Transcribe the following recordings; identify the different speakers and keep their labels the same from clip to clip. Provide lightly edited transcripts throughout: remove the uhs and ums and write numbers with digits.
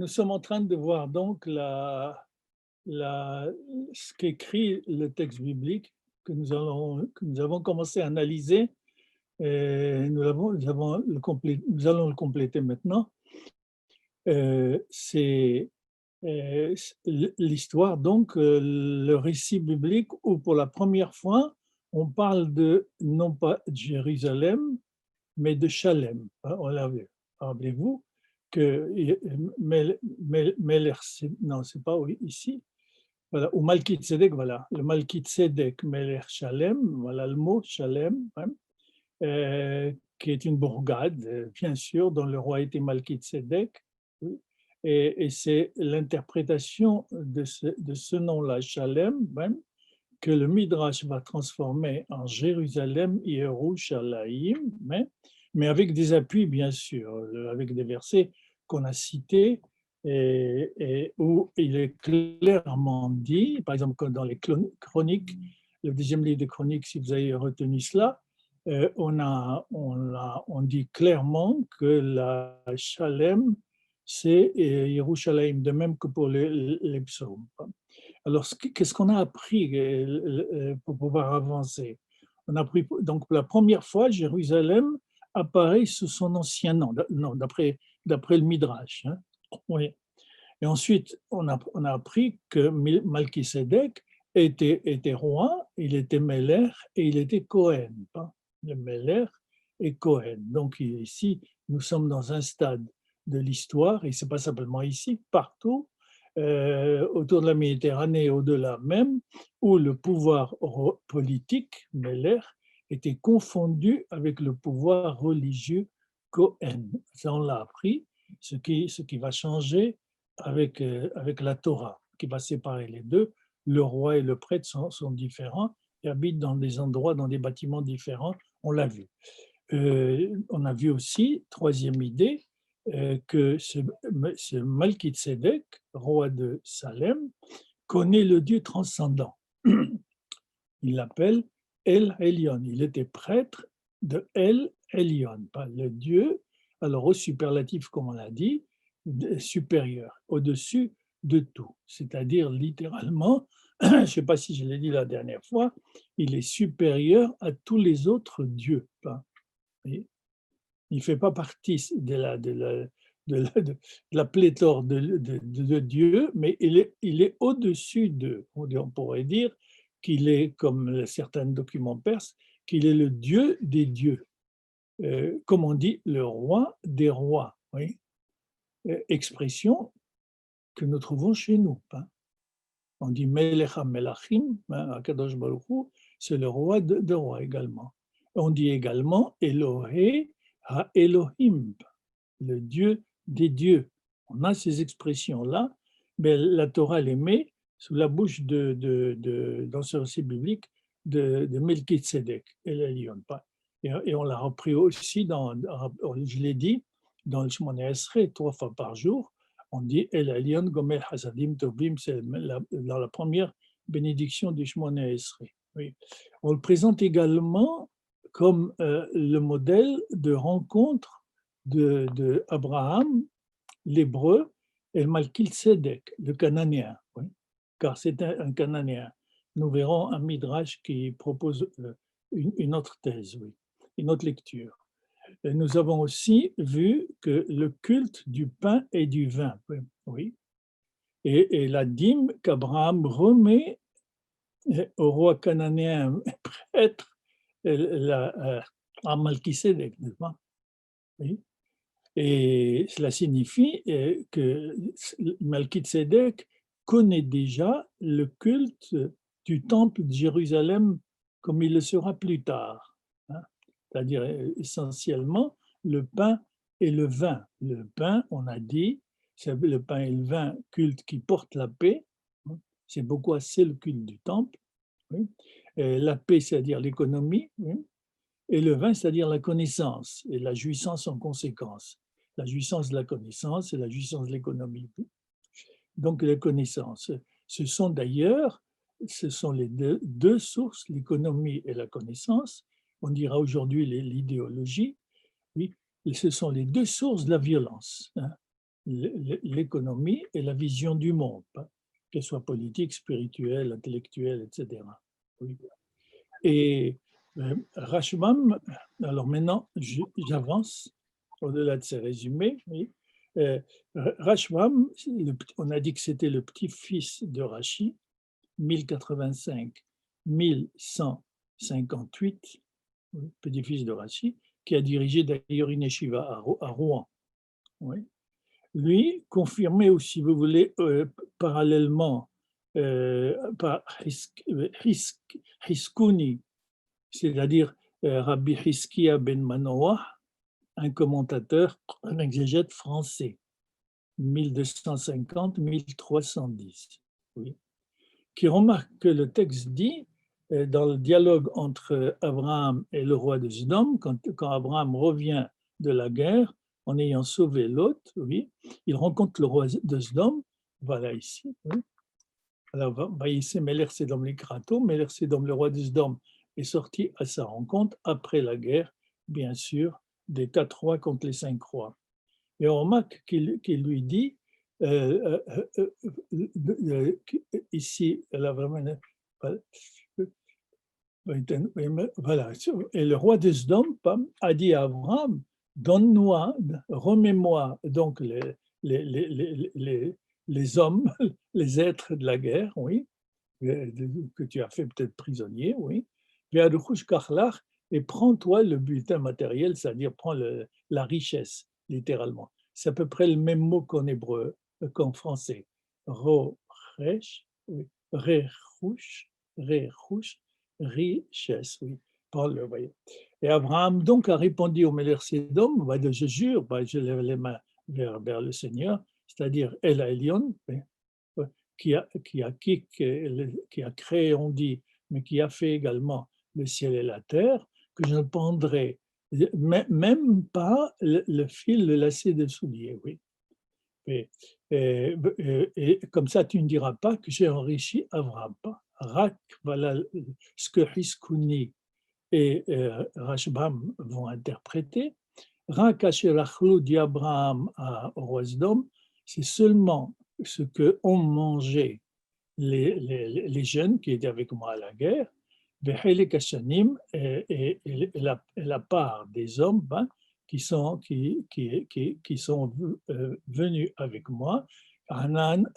Speaker 1: sommes en train de voir donc la, ce qu'écrit le texte biblique que nous avons commencé à analyser. Et nous allons le compléter maintenant. C'est l'histoire, donc le récit biblique où pour la première fois, on parle de non pas de Jérusalem, mais de Chalem. Hein, on l'a vu. Rappelez-vous que Meler, non, c'est pas ici. Voilà, ou Malkit Tzedek, voilà, le Malkit Tzedek Meler Shalem, voilà le mot Shalem, hein, qui est une bourgade, bien sûr, dont le roi était Malkit Tzedek. Oui, et c'est l'interprétation de ce nom-là, Shalem, hein, que le Midrash va transformer en Jérusalem, Yerushalayim, mais avec des appuis, bien sûr, avec des versets qu'on a cités et où il est clairement dit, par exemple, comme dans les Chroniques, le deuxième livre des Chroniques, si vous avez retenu cela, on dit clairement que la Shalem, c'est Yerushalayim, de même que pour les psaumes. Alors, qu'est-ce qu'on a appris pour pouvoir avancer? On a appris, donc, pour la première fois, Jérusalem apparaît sous son ancien nom, non, d'après le Midrash. Hein. Oui. Et ensuite, on a appris que Malchisédek était roi, il était Meller et il était Cohen. Pas le Meller et Cohen. Donc, ici, nous sommes dans un stade de l'histoire, et ce n'est pas simplement ici, partout, autour de la Méditerranée et au-delà même, où le pouvoir politique, Meller, était confondu avec le pouvoir religieux Cohen. Ça, on l'a appris, ce qui va changer avec la Torah, qui va séparer les deux. Le roi et le prêtre sont différents et habitent dans des endroits, dans des bâtiments différents, on l'a vu. On a vu aussi, troisième idée, que ce Malkitsédek, roi de Salem, connaît le Dieu transcendant. Il l'appelle El Elyon. Il était prêtre de El Elyon, pas le Dieu, alors au superlatif, comme on l'a dit, supérieur, au-dessus de tout. C'est-à-dire littéralement, je ne sais pas si je l'ai dit la dernière fois, il est supérieur à tous les autres dieux. Il ne fait pas partie de la pléthore de dieux, mais il est au-dessus d'eux. On pourrait dire qu'il est, comme certains documents perses, qu'il est le Dieu des dieux. Comme on dit, le roi des rois. Oui. Expression que nous trouvons chez nous. Hein. On dit Melech HaMelachim, Akadosh Baruch Hu, c'est le roi de rois également. On dit également Elohé HaElohim, le Dieu des dieux. On a ces expressions-là, mais la Torah les met sous la bouche dans ce récit biblique de Melchizedek, El Elyon. Et on l'a repris aussi, je l'ai dit, dans le Shmoneh Esrei, 3 fois par jour, on dit El Elyon Gomer Hasadim Tovim, c'est dans la première bénédiction du Shmoneh Esrei. Oui. On le présente également comme le modèle de rencontre de Abraham, l'hébreu, et Malkil-Sédek, le cananéen, oui, car c'est un cananéen. Nous verrons un midrash qui propose une autre thèse, oui, une autre lecture. Et nous avons aussi vu que le culte du pain et du vin, oui, et la dîme qu'Abraham remet au roi cananéen prêtre à Malkil-Sédek, n'est-ce pas? Oui. Et cela signifie que Malkitsédek connaît déjà le culte du temple de Jérusalem comme il le sera plus tard. Hein. C'est-à-dire essentiellement le pain et le vin. Le pain, on a dit, c'est le pain et le vin, culte qui porte la paix. Hein. C'est pourquoi c'est le culte du temple. Oui. La paix, c'est-à-dire l'économie. Oui. Et le vin, c'est-à-dire la connaissance et la jouissance en conséquence. La jouissance de la connaissance et la jouissance de l'économie. Donc, la connaissance. Ce sont les deux sources, l'économie et la connaissance. On dira aujourd'hui l'idéologie. Oui, et ce sont les deux sources de la violence. Hein. l'économie et la vision du monde, qu'elle soit politique, spirituelle, intellectuelle, etc. Oui. Et Rashbam, alors maintenant j'avance au-delà de ces résumés, oui. Rashbam, on a dit que c'était le petit-fils de Rashi, 1085-1158, petit-fils de Rashi, qui a dirigé d'ailleurs une yeshiva à Rouen. Oui. Lui confirmait, ou si vous voulez, parallèlement par Hiskouni, c'est-à-dire Rabbi Hiskia ben Manoah, un commentateur, un exégète français, 1250-1310, oui, qui remarque que le texte dit, dans le dialogue entre Abraham et le roi de Sodome, quand Abraham revient de la guerre, en ayant sauvé Lot, oui, il rencontre le roi de Sodome, voilà ici, oui. Alors, Vaïssé Meler Sedom Likrato, Meler Sedom, le roi de Sodome, est sorti à sa rencontre après la guerre, bien sûr, des 4 rois contre les 5 rois. Et on remarque qu'il lui dit, ici, elle a vraiment. Voilà. Et le roi de Sodome a dit à Abraham, donne-nous, remets-moi donc les hommes, les êtres de la guerre, oui, que tu as fait peut-être prisonnier, oui, et prends-toi le butin matériel, c'est-à-dire prends la richesse, littéralement. C'est à peu près le même mot qu'en hébreu, qu'en français. Ro-resh, oui, re-rouche, richesse, oui. Paul, voyez. Et Abraham donc a répondu au Meler Sédom, je jure, je lève les mains vers le Seigneur, c'est-à-dire El Elyon, qui a créé, on dit, mais qui a fait également le ciel et la terre, que je ne prendrai même pas le fil, le lacet de soulier, oui. Et comme ça, tu ne diras pas que j'ai enrichi Abraham. Rak, voilà ce que Hiskouni et Rashbam vont interpréter. Rak Asherachlu dit Abraham au roi Sodome, c'est seulement ce que ont mangé les jeunes qui étaient avec moi à la guerre, et la part des hommes qui sont venus avec moi, Hanan,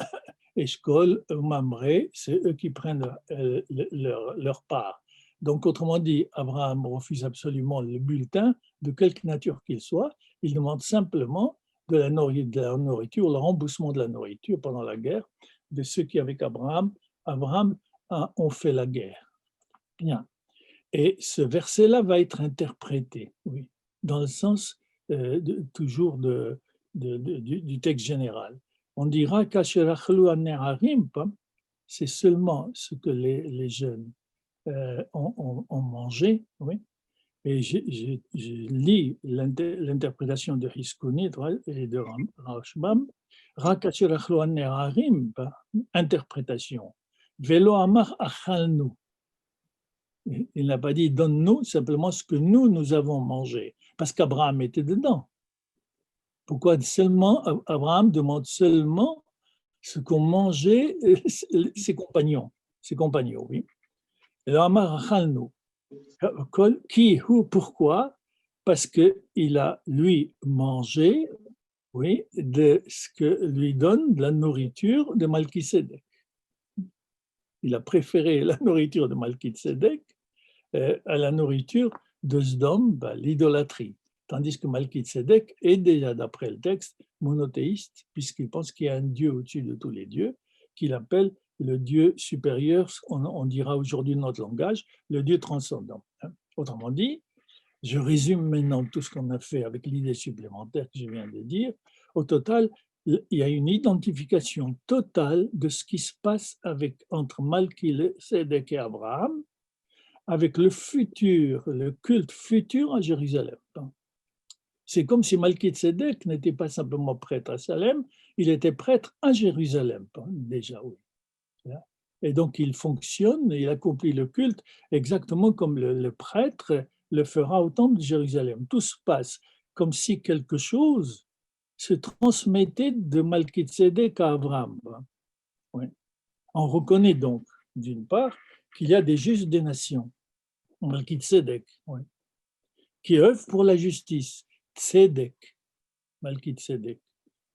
Speaker 1: Eshkol, Mamré, c'est eux qui prennent leur part. Donc, autrement dit, Abraham refuse absolument le bulletin, de quelque nature qu'il soit. Il demande simplement de la nourriture, le remboursement de la nourriture pendant la guerre de ceux qui, avec Abraham, ont fait la guerre. Bien. Et ce verset-là va être interprété, oui, dans le sens toujours du texte général. On dira qu'Asherachlu Harim, c'est seulement ce que les jeunes ont mangé, oui. Et je lis l'interprétation de Hiskouni et de Rashbam, Rakashirachlo Harim, interprétation. Velo Amar Achalnu. Il n'a pas dit donne-nous, simplement ce que nous avons mangé, parce qu'Abraham était dedans. Pourquoi seulement Abraham demande seulement ce qu'ont mangé ses compagnons, oui. Et Amar Achalnu. Pourquoi? Parce qu'il a, lui, mangé, oui, de ce que lui donne de la nourriture de Malkisédek. Il a préféré la nourriture de Malkisédek à la nourriture de Sdom, l'idolâtrie. Tandis que Malkisédek est déjà, d'après le texte, monothéiste, puisqu'il pense qu'il y a un Dieu au-dessus de tous les dieux, qu'il appelle le Dieu supérieur, on dira aujourd'hui dans notre langage, le Dieu transcendant. Autrement dit, je résume maintenant tout ce qu'on a fait avec l'idée supplémentaire que je viens de dire. Au total, il y a une identification totale de ce qui se passe entre Malkisédek et Abraham, avec le culte futur à Jérusalem. C'est comme si Malkisédek n'était pas simplement prêtre à Salem, il était prêtre à Jérusalem, déjà, oui. Et donc il fonctionne, il accomplit le culte exactement comme le prêtre le fera au temple de Jérusalem. Tout se passe comme si quelque chose se transmettait de Malkitzedek à Abraham. Oui. On reconnaît donc, d'une part, qu'il y a des juges des nations, Malkitzedek, oui, qui œuvrent pour la justice, Tzedek, Malkitzedek,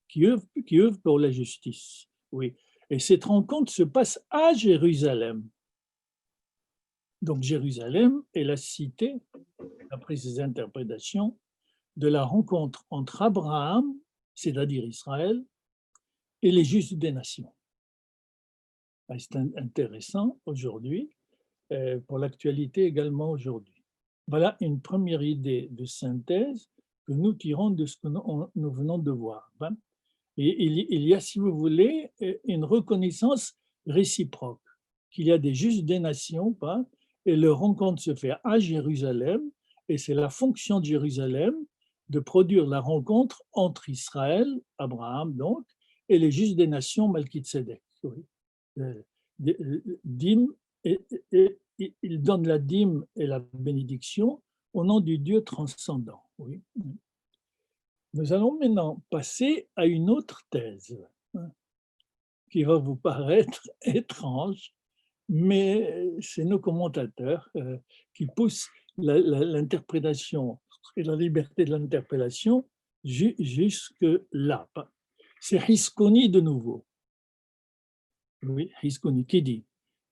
Speaker 1: qui œuvrent pour la justice. Oui. Et cette rencontre se passe à Jérusalem. Donc Jérusalem est la cité, d'après ces interprétations, de la rencontre entre Abraham, c'est-à-dire Israël, et les justes des nations. C'est intéressant aujourd'hui, pour l'actualité également aujourd'hui. Voilà une première idée de synthèse que nous tirons de ce que nous venons de voir. Et il y a, si vous voulez, une reconnaissance réciproque, qu'il y a des justes des nations, et leur rencontre se fait à Jérusalem, et c'est la fonction de Jérusalem de produire la rencontre entre Israël, Abraham donc, et les justes des nations, Malkitzedek. Oui. Dîme, et il donne la dîme et la bénédiction au nom du Dieu transcendant. Oui. Nous allons maintenant passer à une autre thèse qui va vous paraître étrange, mais c'est nos commentateurs qui poussent l'interprétation et la liberté de l'interpellation jusque-là. C'est Hiskoni de nouveau. Oui, Hiskoni qui dit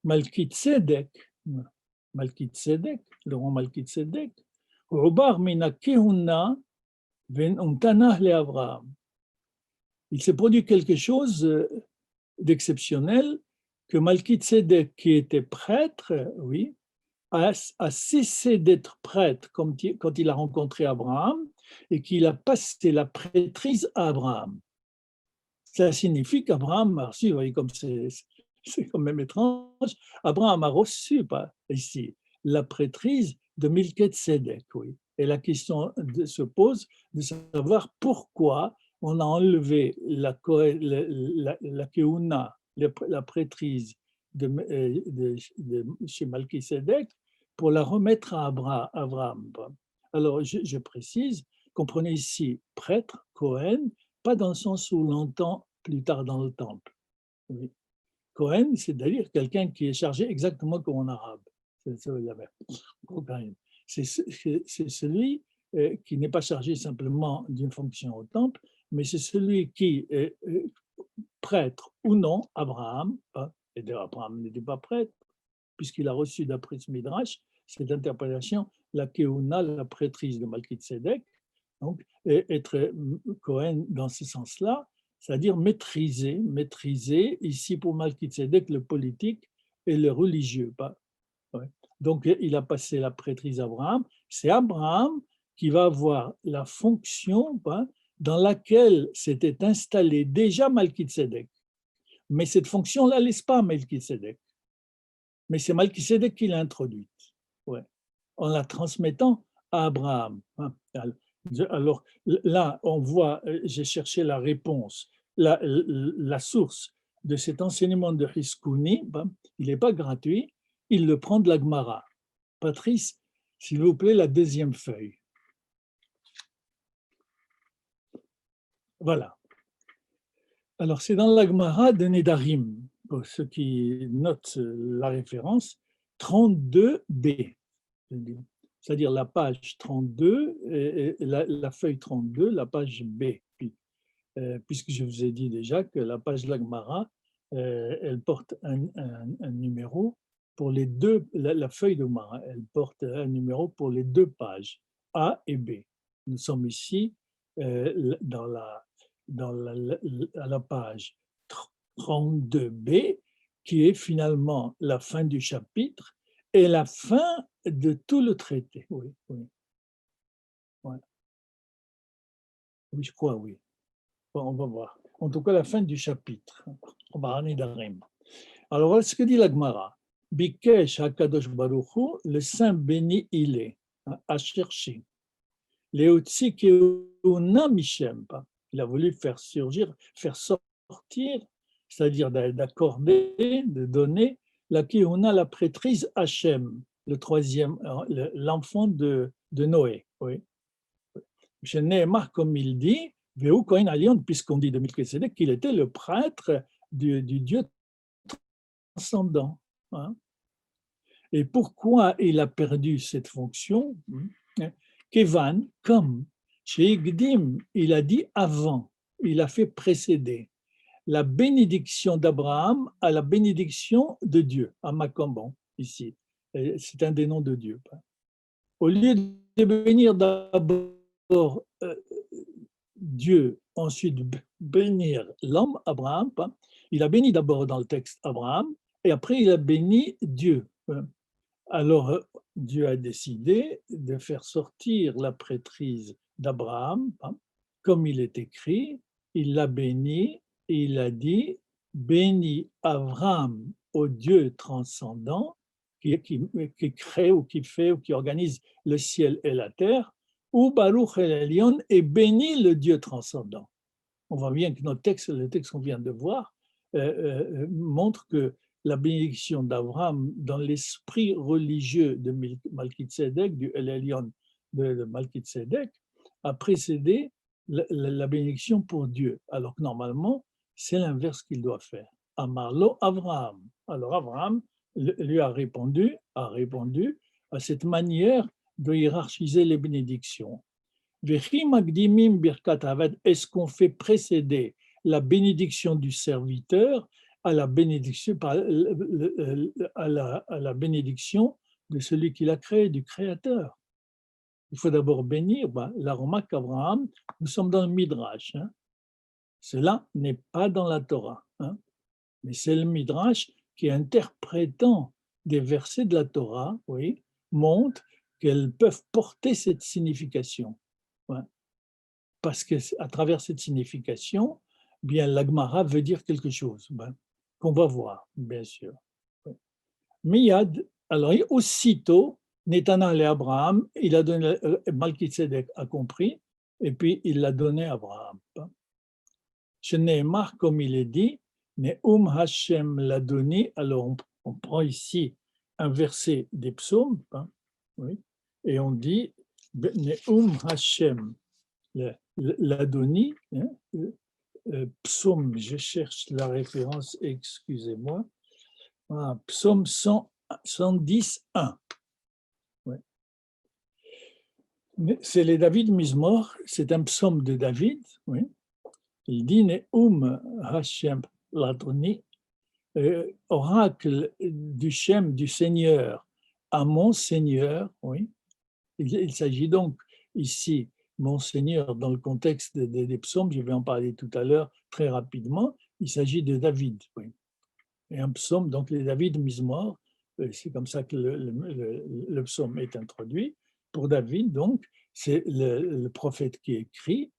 Speaker 1: Malkitzedek, le roi Malkitzedek, Ubar mina kehuna ve'untanah le Abraham. Il s'est produit quelque chose d'exceptionnel que Malkitzedek, qui était prêtre, oui, a cessé d'être prêtre quand il a rencontré Abraham et qu'il a passé la prêtrise à Abraham. Ça signifie qu'Abraham a reçu, vous voyez comme c'est quand même étrange, Abraham a reçu ici la prêtrise de Melchizedek, oui. Et la question se pose de savoir pourquoi on a enlevé la keuna, la prêtrise de chez Melchizedek pour la remettre à Abraham. Alors, je précise, comprenez ici prêtre, Cohen, pas dans le sens où l'on entend plus tard dans le temple. Oui. Cohen, c'est-à-dire quelqu'un qui est chargé exactement comme en arabe. C'est celui qui n'est pas chargé simplement d'une fonction au temple, mais c'est celui qui est prêtre ou non, Abraham, et d'ailleurs Abraham n'était pas prêtre, puisqu'il a reçu d'après ce Midrash, cette interprétation, la Keuna, la prêtrise de Malkitzedek, donc être Cohen dans ce sens-là, c'est-à-dire maîtriser ici pour Malkitzedek le politique et le religieux. Donc il a passé la prêtrise à Abraham, c'est Abraham qui va avoir la fonction dans laquelle s'était installé déjà Malkitzedek. Mais cette fonction-là ne laisse pas Malkitzedek. Mais c'est Malkitzedek qui l'a introduite, en la transmettant à Abraham. Alors là, on voit, j'ai cherché la réponse, la source de cet enseignement de Hiskouni, il n'est pas gratuit, il le prend de la Gemara. Patrice, s'il vous plaît, la deuxième feuille. Voilà. Alors, c'est dans la Gemara de Nedarim, pour ceux qui notent la référence, 32b. C'est-à-dire la page 32, et la feuille 32, la page B. Puisque je vous ai dit déjà que la page de la Gemara, elle porte un numéro pour les deux, la feuille de Gemara, elle porte un numéro pour les deux pages, A et B. Nous sommes ici à la page 32b, qui est finalement la fin du chapitre et la fin de tout le traité. Oui, je crois, oui. Bon, on va voir. En tout cas, la fin du chapitre. Alors, voilà ce que dit la Gemara. Bikesh HaKadosh Baruch Hu, le Saint béni il est, a cherché. Leotzi Keuna Mishem, il a voulu faire sortir, c'est-à-dire d'accorder, de donner la Keuna, la prêtrise Hachem, le troisième, l'enfant de Noé. Oui. Chez Nehemar, comme il dit, Veu Kohen Alion, puisqu'on dit de Melchisedec qu'il était le prêtre du Dieu transcendant. Hein. Et pourquoi il a perdu cette fonction? Kevan, comme chez Igdim, il a dit avant, il a fait précéder la bénédiction d'Abraham à la bénédiction de Dieu, à Macambon, ici. C'est un des noms de Dieu. Au lieu de bénir d'abord Dieu, ensuite bénir l'homme, Abraham, il a béni d'abord dans le texte Abraham, et après il a béni Dieu. Alors Dieu a décidé de faire sortir la prêtrise d'Abraham, comme il est écrit, il l'a béni, et il a dit, béni Abraham au Dieu transcendant, qui crée ou qui fait ou qui organise le ciel et la terre, ou Baruch el Elyon, et béni le Dieu transcendant. On voit bien que le texte qu'on vient de voir, montre que la bénédiction d'Abraham dans l'esprit religieux de Malkitzedek, du El Elyon de Malkitzedek, a précédé la bénédiction pour Dieu, alors que normalement, c'est l'inverse qu'il doit faire. Amarlo Abraham. Alors Abraham lui a répondu à cette manière de hiérarchiser les bénédictions. Est-ce qu'on fait précéder la bénédiction du serviteur à la bénédiction, à la bénédiction de celui qui l'a créé, du Créateur? Il faut d'abord bénir. La remarque Abraham, nous sommes dans le Midrash. Hein. Cela n'est pas dans la Torah. Hein. Mais c'est le Midrash qui, interprétant des versets de la Torah, oui, montre qu'elles peuvent porter cette signification. Ouais. Parce qu'à travers cette signification, bien l'Agmara veut dire quelque chose, qu'on va voir, bien sûr. Miyad, alors aussitôt, Netana et Abraham, il a donné, Malkitzedek a compris, et puis il l'a donné à Abraham. Sheneemar, comme il est dit, Neum Hashem l'a donné, alors on prend ici un verset des psaumes, oui, et on dit Neum Hashem l'Adoni, psaume, je cherche la référence, excusez-moi, psaume 110, 1. Ouais. C'est les David Mizmor, c'est un psaume de David, oui. Il dit Neum Hashem l'Adoni, oracle du Shem, du Seigneur, à mon Seigneur, oui. Il s'agit donc ici, mon Seigneur, dans le contexte des psaumes, je vais en parler tout à l'heure très rapidement, il s'agit de David. Oui. Et un psaume, donc les David Mizmor, c'est comme ça que le psaume est introduit. Pour David, donc, c'est le prophète qui écrit,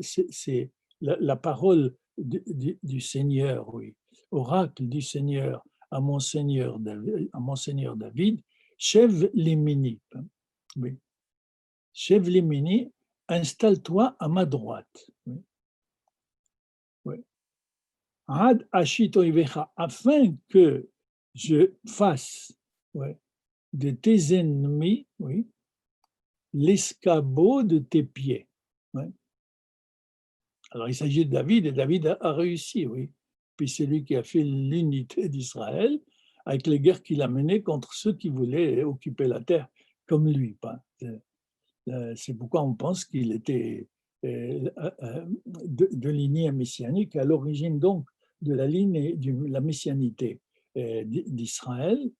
Speaker 1: c'est la parole du Seigneur, oui, oracle du Seigneur à mon Seigneur David, Chev Limini. Oui. Chev Limini, installe-toi à ma droite. Oui. Oui. Ad Ashito Ivecha, afin que je fasse, ouais, de tes ennemis, oui, l'escabeau de tes pieds. Ouais. Alors il s'agit de David, et David a réussi, oui. Puis c'est lui qui a fait l'unité d'Israël avec les guerres qu'il a menées contre ceux qui voulaient occuper la terre comme lui. C'est pourquoi on pense qu'il était de lignée messianique, à l'origine donc de la ligne de la messianité d'Israël,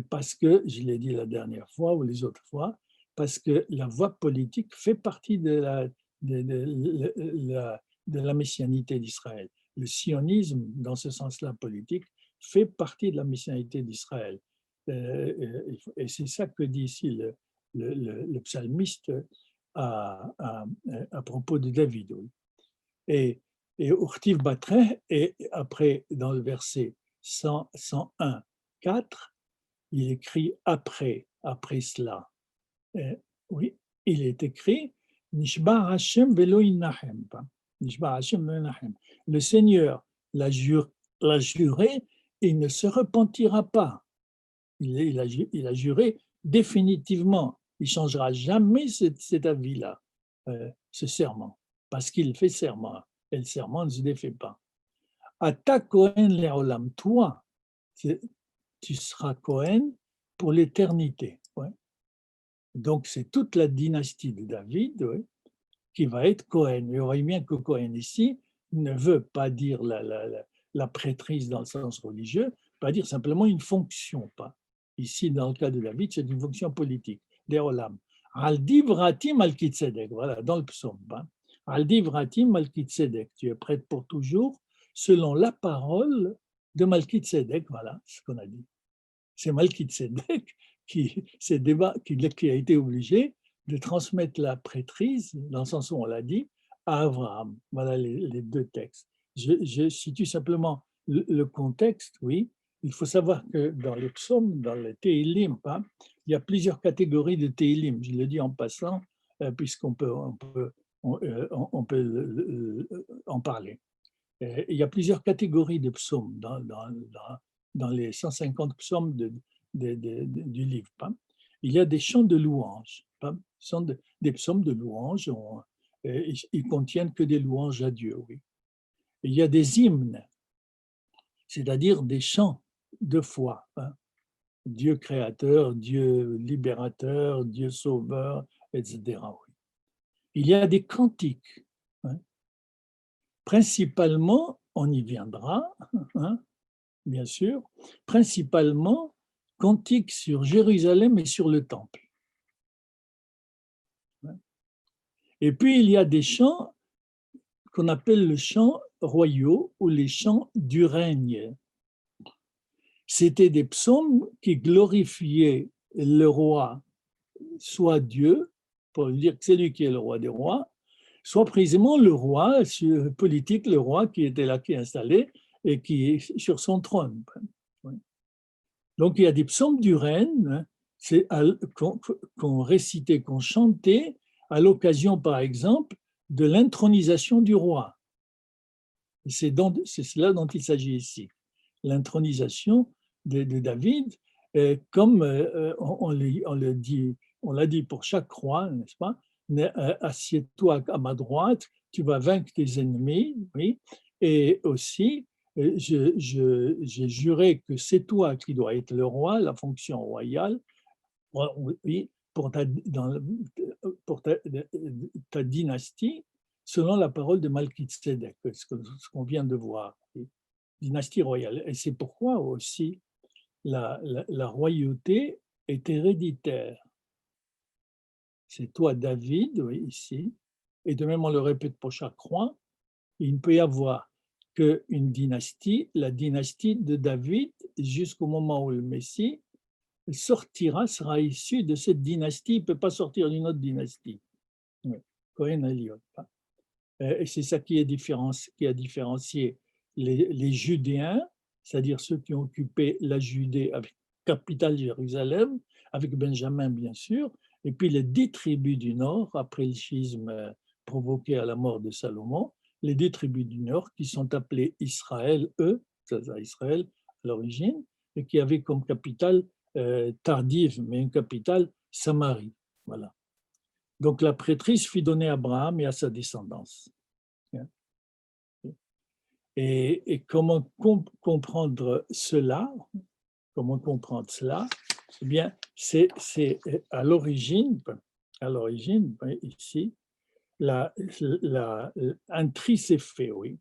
Speaker 1: parce que, je l'ai dit la dernière fois ou les autres fois, parce que la voie politique fait partie de la messianité d'Israël. Le sionisme, dans ce sens-là politique, fait partie de la messianité d'Israël. Et c'est ça que dit ici le psalmiste à propos de David. Et Urtiv Batre, et après, dans le verset 101, 4, il écrit après cela. Oui, il est écrit Nishba Hashem velo inahem. Nishba Hashem velo inahem. Le Seigneur l'a juré et il ne se repentira pas. Il a juré définitivement. Il ne changera jamais cet avis-là, ce serment. parce qu'il fait serment, et le serment ne se défait pas. Ata Kohen le'olam, toi, tu seras Kohen pour l'éternité. Ouais. Donc, c'est toute la dynastie de David, ouais, qui va être Cohen. Et on voit bien que Cohen ici ne veut pas dire la prêtrise dans le sens religieux, pas dire simplement une fonction. Pas. Ici, dans le cas de David, c'est une fonction politique. Des olam. Al-divrati malkitzedek, voilà, dans le psaume. Al-divrati malkitzedek, tu es prête pour toujours, selon la parole de Malkitzedek, voilà ce qu'on a dit. C'est Malkitzedek qui a été obligé de transmettre la prêtrise, dans le sens où on l'a dit, à Abraham. Voilà les deux textes. Je situe simplement le contexte, oui. Il faut savoir que dans les psaumes, dans les Téhilim, il y a plusieurs catégories de Téhilim. Je le dis en passant, puisqu'on peut, on peut en parler. Il y a plusieurs catégories de psaumes dans les 150 psaumes du livre. Il y a des chants de louanges. Ce sont des psaumes de louanges. Ils contiennent que des louanges à Dieu, oui. Il y a des hymnes, c'est-à-dire des chants de foi. Dieu créateur, Dieu libérateur, Dieu sauveur, etc. Oui. Il y a des cantiques. Principalement, on y viendra, bien sûr, principalement cantiques sur Jérusalem et sur le temple. Et puis, il y a des chants qu'on appelle les chants royaux ou les chants du règne. C'était des psaumes qui glorifiaient le roi, soit Dieu, pour dire que c'est lui qui est le roi des rois, soit précisément le roi politique, le roi qui était là, qui est installé et qui est sur son trône. Donc il y a des psaumes du règne qu'on récitait, qu'on chantait à l'occasion, par exemple, de l'intronisation du roi. C'est cela dont il s'agit ici. L'intronisation de David, comme on l'a dit pour chaque roi, n'est-ce pas? Assieds-toi à ma droite, tu vas vaincre tes ennemis, oui. Et aussi, j'ai juré que c'est toi qui dois être le roi, la fonction royale, oui, pour ta dynastie, selon la parole de Malkitzedek, ce qu'on vient de voir, dynastie royale. Et c'est pourquoi aussi la royauté est héréditaire. C'est toi, David, oui, ici, et de même on le répète pour chaque roi, il ne peut y avoir qu'une dynastie, la dynastie de David, jusqu'au moment où le Messie sortira, sera issu de cette dynastie, il ne peut pas sortir d'une autre dynastie. Oui. Cohen Eliot. Et c'est ça qui a différencié les Judéens, c'est-à-dire ceux qui ont occupé la Judée avec capitale Jérusalem, avec Benjamin bien sûr, et puis les 10 tribus du Nord, après le schisme provoqué à la mort de Salomon, les 10 tribus du Nord qui sont appelées Israël, Israël à l'origine, et qui avaient comme capitale tardive, mais une capitale Samarie. Voilà. Donc la prêtrise fut donnée à Abraham et à sa descendance. Et comment comprendre cela? Comment comprendre cela? Eh bien, c'est à l'origine, ici, un tri s'est fait, oui,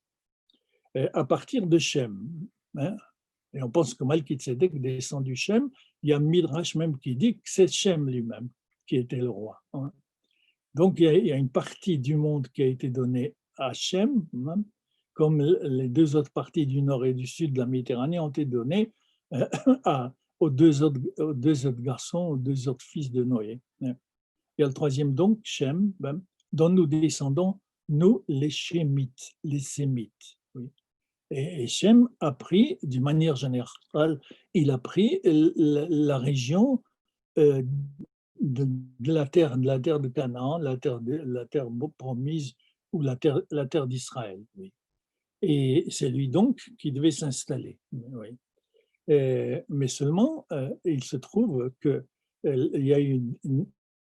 Speaker 1: à partir de Shem. Et on pense que Malkitzedek descend du Shem. Il y a Midrash même qui dit que c'est Shem lui-même qui était le roi. Donc, il y a une partie du monde qui a été donnée à Shem, comme les deux autres parties du nord et du sud de la Méditerranée ont été données aux deux autres garçons, aux deux autres fils de Noé. Il y a le troisième donc, Shem, dont nous descendons, nous, les Shémites, les Sémites. Oui. Et Shem a pris, d'une manière générale, il a pris la région de la terre de Canaan, la terre promise ou la terre d'Israël. Oui. Et c'est lui donc qui devait s'installer. Oui. Mais seulement, il se trouve qu'il y a une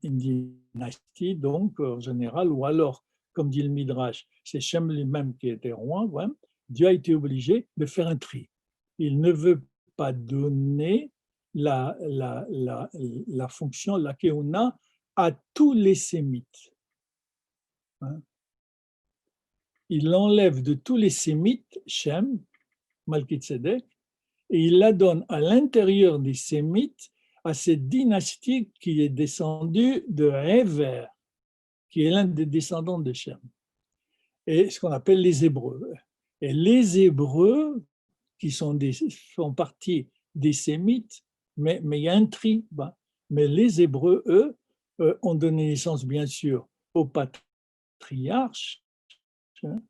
Speaker 1: dynastie, donc, en général, ou alors comme dit le Midrash, c'est Shem lui-même qui était roi, ouais, Dieu a été obligé de faire un tri. Il ne veut pas donner la fonction, la Keuna, à tous les Sémites. Hein. Il enlève de tous les Sémites Shem, Malkitzedek, et il la donne à l'intérieur des Sémites à cette dynastie qui est descendue de Héver, qui est l'un des descendants de Shem, et ce qu'on appelle les Hébreux. Et les Hébreux, qui font partie des Sémites, mais il y a un tri. Mais les Hébreux, eux, ont donné naissance, bien sûr, au patriarche, hein,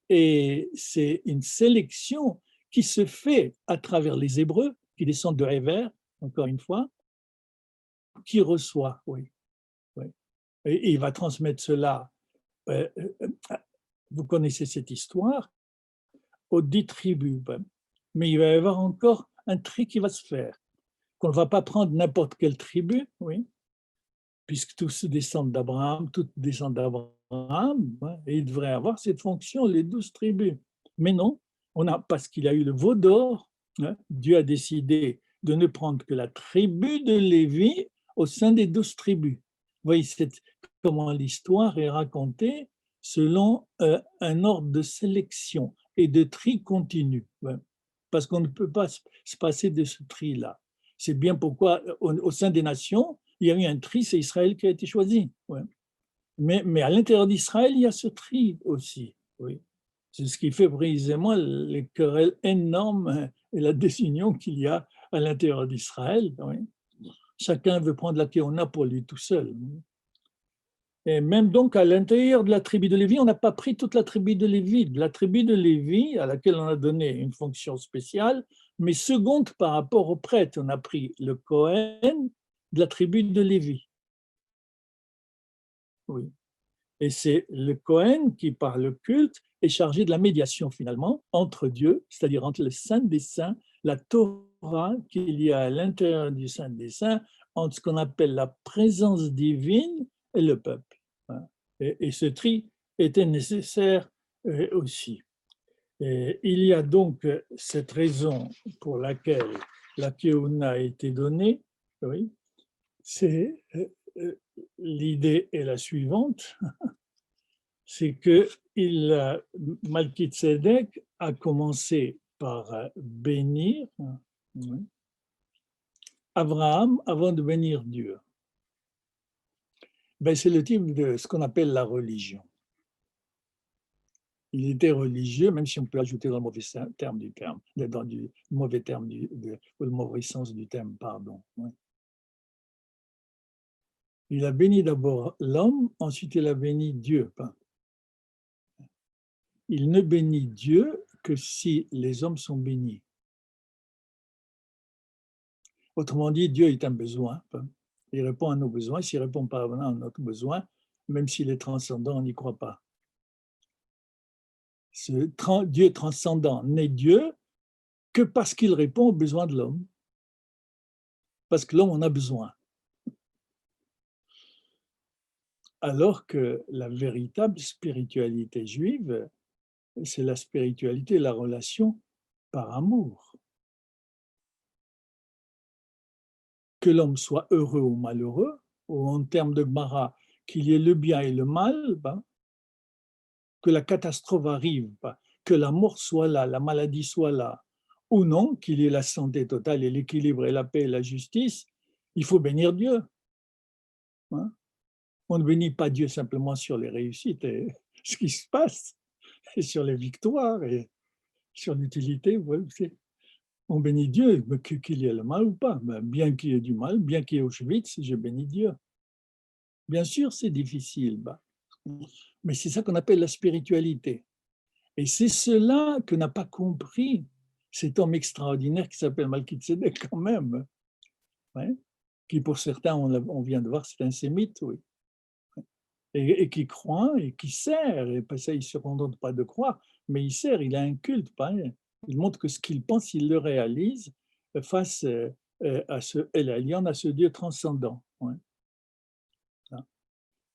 Speaker 1: et c'est une sélection qui se fait à travers les Hébreux, qui descendent de Héver, encore une fois, qui reçoit, oui. Oui. Et il va transmettre cela, vous connaissez cette histoire, aux 10 tribus. Mais il va y avoir encore un tri qui va se faire, qu'on ne va pas prendre n'importe quelle tribu, oui, puisque tous descendent d'Abraham, toutes descendent d'Abraham, et il devrait avoir cette fonction, les 12 tribus. Mais non, parce qu'il a eu le veau d'or, Dieu a décidé de ne prendre que la tribu de Lévi au sein des 12 tribus. Vous voyez comment l'histoire est racontée selon un ordre de sélection et de tri continu, parce qu'on ne peut pas se passer de ce tri-là. C'est bien pourquoi, au sein des nations, il y a eu un tri, c'est Israël qui a été choisi. Mais à l'intérieur d'Israël, il y a ce tri aussi. Oui. C'est ce qui fait précisément les querelles énormes et la désunion qu'il y a à l'intérieur d'Israël. Oui. Chacun veut prendre la Kéona pour lui tout seul. Et même donc à l'intérieur de la tribu de Lévi, on n'a pas pris toute la tribu de Lévi. De la tribu de Lévi, à laquelle on a donné une fonction spéciale, mais seconde par rapport aux prêtres. On a pris le Kohen de la tribu de Lévi. Oui. Et c'est le Kohen qui, par le culte, est chargé de la médiation finalement entre Dieu, c'est-à-dire entre le Saint des Saints, la Torah qu'il y a à l'intérieur du Saint des Saints, entre ce qu'on appelle la présence divine et le peuple. Et ce tri était nécessaire aussi. Et il y a donc cette raison pour laquelle la Keuna a été donnée, oui, c'est l'idée est la suivante, c'est que Malkitzedek a commencé par bénir Abraham avant de bénir Dieu. Ben, c'est le type de ce qu'on appelle la religion. Il était religieux, même si on peut ajouter dans le mauvais terme du terme, dans le mauvais terme ou le mauvais sens du terme, pardon. Ouais. Il a béni d'abord l'homme, ensuite il a béni Dieu. Il ne bénit Dieu que si les hommes sont bénis. Autrement dit, Dieu est un besoin. Il répond à nos besoins. S'il ne répond pas à notre besoin, même s'il est transcendant, on n'y croit pas. Ce Dieu transcendant n'est Dieu que parce qu'il répond aux besoins de l'homme. Parce que l'homme en a besoin. Alors que la véritable spiritualité juive, c'est la spiritualité, la relation par amour. Que l'homme soit heureux ou malheureux, ou en termes de Gemara, qu'il y ait le bien et le mal, que la catastrophe arrive, que la mort soit là, la maladie soit là, ou non, qu'il y ait la santé totale et l'équilibre et la paix et la justice, il faut bénir Dieu. On ne bénit pas Dieu simplement sur les réussites et ce qui se passe, et sur les victoires et sur l'utilité. On bénit Dieu, qu'il y ait le mal ou pas. Bien qu'il y ait du mal, bien qu'il y ait Auschwitz, je bénis Dieu. Bien sûr, c'est difficile, mais c'est ça qu'on appelle la spiritualité. Et c'est cela que n'a pas compris cet homme extraordinaire qui s'appelle Malkitzedek quand même, qui pour certains, on vient de voir, c'est un sémite, oui. Et qui croit et qui sert, et ça, il ne se contente pas de croire, mais il sert, il a un culte, il montre que ce qu'il pense, il le réalise face à ce El Elyon, à ce Dieu transcendant.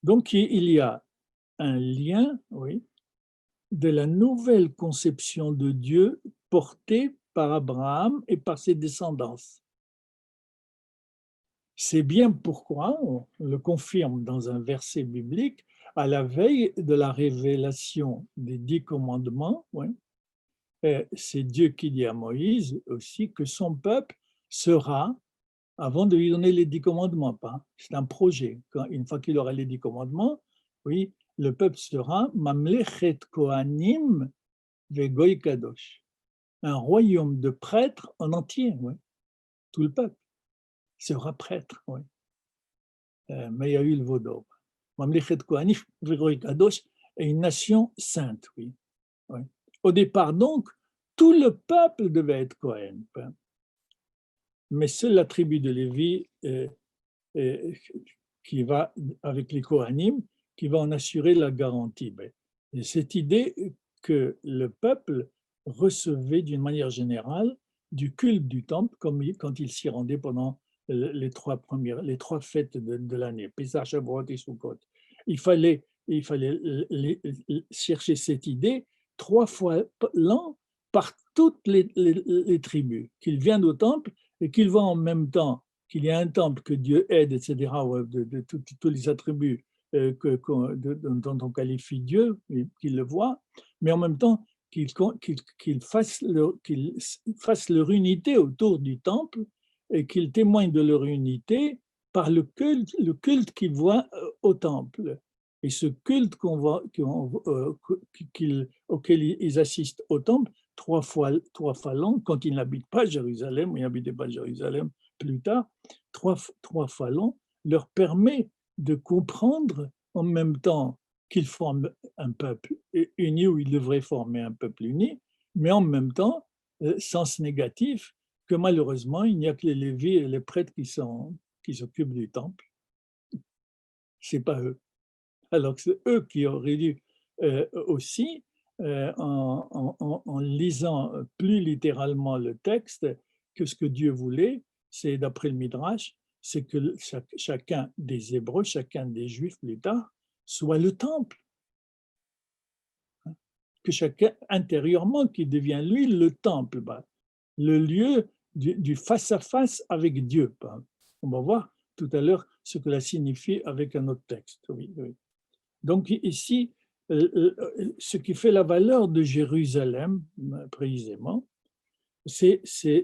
Speaker 1: Donc il y a un lien, oui, de la nouvelle conception de Dieu portée par Abraham et par ses descendants. C'est bien pourquoi, on le confirme dans un verset biblique, à la veille de la révélation des 10 commandements, ouais, c'est Dieu qui dit à Moïse aussi que son peuple sera, avant de lui donner les 10 commandements, c'est un projet. Une fois qu'il aura les 10 commandements, oui, le peuple sera Mamlechet Kohanim Vegoy Kadosh, un royaume de prêtres en entier, ouais. Tout le peuple sera prêtre, ouais. Mais il y a eu le veau d'or. Mamlechet Kohanim Vegoy Kadosh est une nation sainte, oui. Ouais. Au départ, donc, tout le peuple devait être Kohen, mais seule la tribu de Lévi qui va, avec les Kohanim, qui va en assurer la garantie. Et cette idée que le peuple recevait d'une manière générale du culte du temple, comme quand il s'y rendait pendant les trois fêtes de l'année, Pessah, Shavuot et Sukkot. Il fallait chercher cette idée 3 fois l'an par toutes les tribus, qu'ils viennent au temple et qu'ils voient en même temps qu'il y a un temple, que Dieu aide, etc., de tous les attributs dont on qualifie Dieu, qu'ils le voient, mais en même temps qu'ils fassent leur unité autour du temple et qu'ils témoignent de leur unité par le culte qu'ils voient au temple. Et ce culte auquel ils assistent au temple, 3 fois l'an, quand ils n'habitent pas à Jérusalem, ou ils n'habitaient pas à Jérusalem plus tard, 3 fois l'an, leur permet de comprendre en même temps qu'ils forment un peuple uni, ou ils devraient former un peuple uni, mais en même temps, sens négatif, que malheureusement, il n'y a que les Lévites et les prêtres qui s'occupent du temple. Ce n'est pas eux. Alors que c'est eux qui auraient dû aussi, en lisant plus littéralement le texte, que ce que Dieu voulait, c'est, d'après le Midrash, c'est que chacun des Hébreux, chacun des Juifs plus tard, soit le temple. Que chacun intérieurement qui devient lui le temple, le lieu du face-à-face avec Dieu. On va voir tout à l'heure ce que cela signifie avec un autre texte. Oui, oui. Donc ici, ce qui fait la valeur de Jérusalem, précisément, c'est ce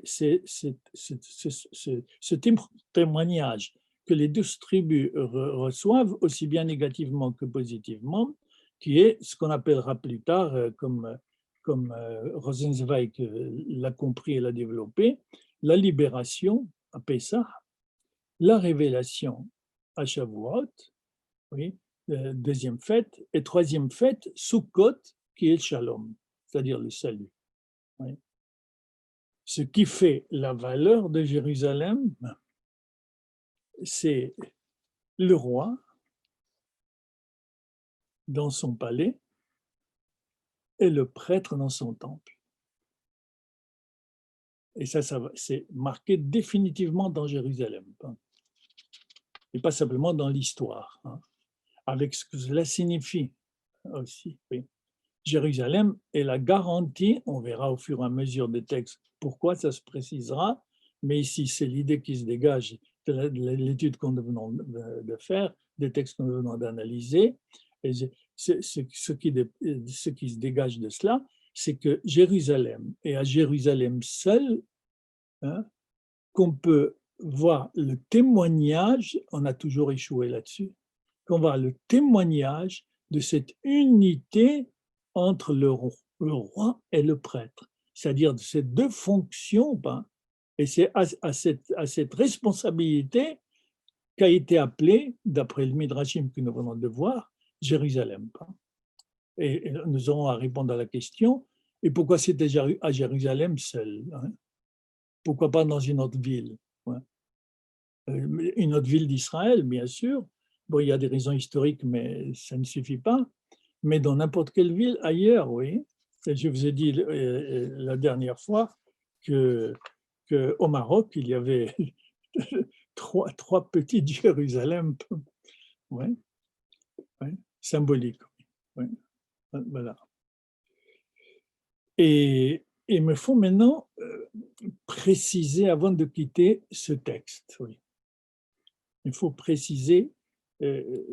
Speaker 1: témoignage que les 12 tribus reçoivent, aussi bien négativement que positivement, qui est ce qu'on appellera plus tard, comme Rosenzweig l'a compris et l'a développé, la libération à Pessah, la révélation à Shavuot, oui, deuxième fête, et troisième fête, Sukkot, qui est le Shalom, c'est-à-dire le salut. Oui. Ce qui fait la valeur de Jérusalem, c'est le roi dans son palais et le prêtre dans son temple. Et ça c'est marqué définitivement dans Jérusalem, et pas simplement dans l'histoire, avec ce que cela signifie aussi. Oui. Jérusalem est la garantie, on verra au fur et à mesure des textes pourquoi ça se précisera, mais ici c'est l'idée qui se dégage de l'étude qu'on venons de faire, des textes qu'on venons d'analyser, et ce qui se dégage de cela, c'est que Jérusalem, et à Jérusalem seul, qu'on peut voir le témoignage, on a toujours échoué là-dessus, qu'on voit le témoignage de cette unité entre le roi et le prêtre, c'est-à-dire de ces deux fonctions, et c'est à cette responsabilité qu'a été appelée, d'après le Midrashim que nous venons de voir, Jérusalem. Et nous aurons à répondre à la question, et pourquoi c'était à Jérusalem seul, pourquoi pas dans une autre ville, une autre ville d'Israël, bien sûr. Bon, il y a des raisons historiques, mais ça ne suffit pas. Mais dans n'importe quelle ville ailleurs, oui. Et je vous ai dit la dernière fois qu'au Maroc, il y avait trois petites Jérusalem, ouais, symboliques. Oui, voilà. Et il me faut maintenant préciser, avant de quitter ce texte, oui, il faut préciser euh,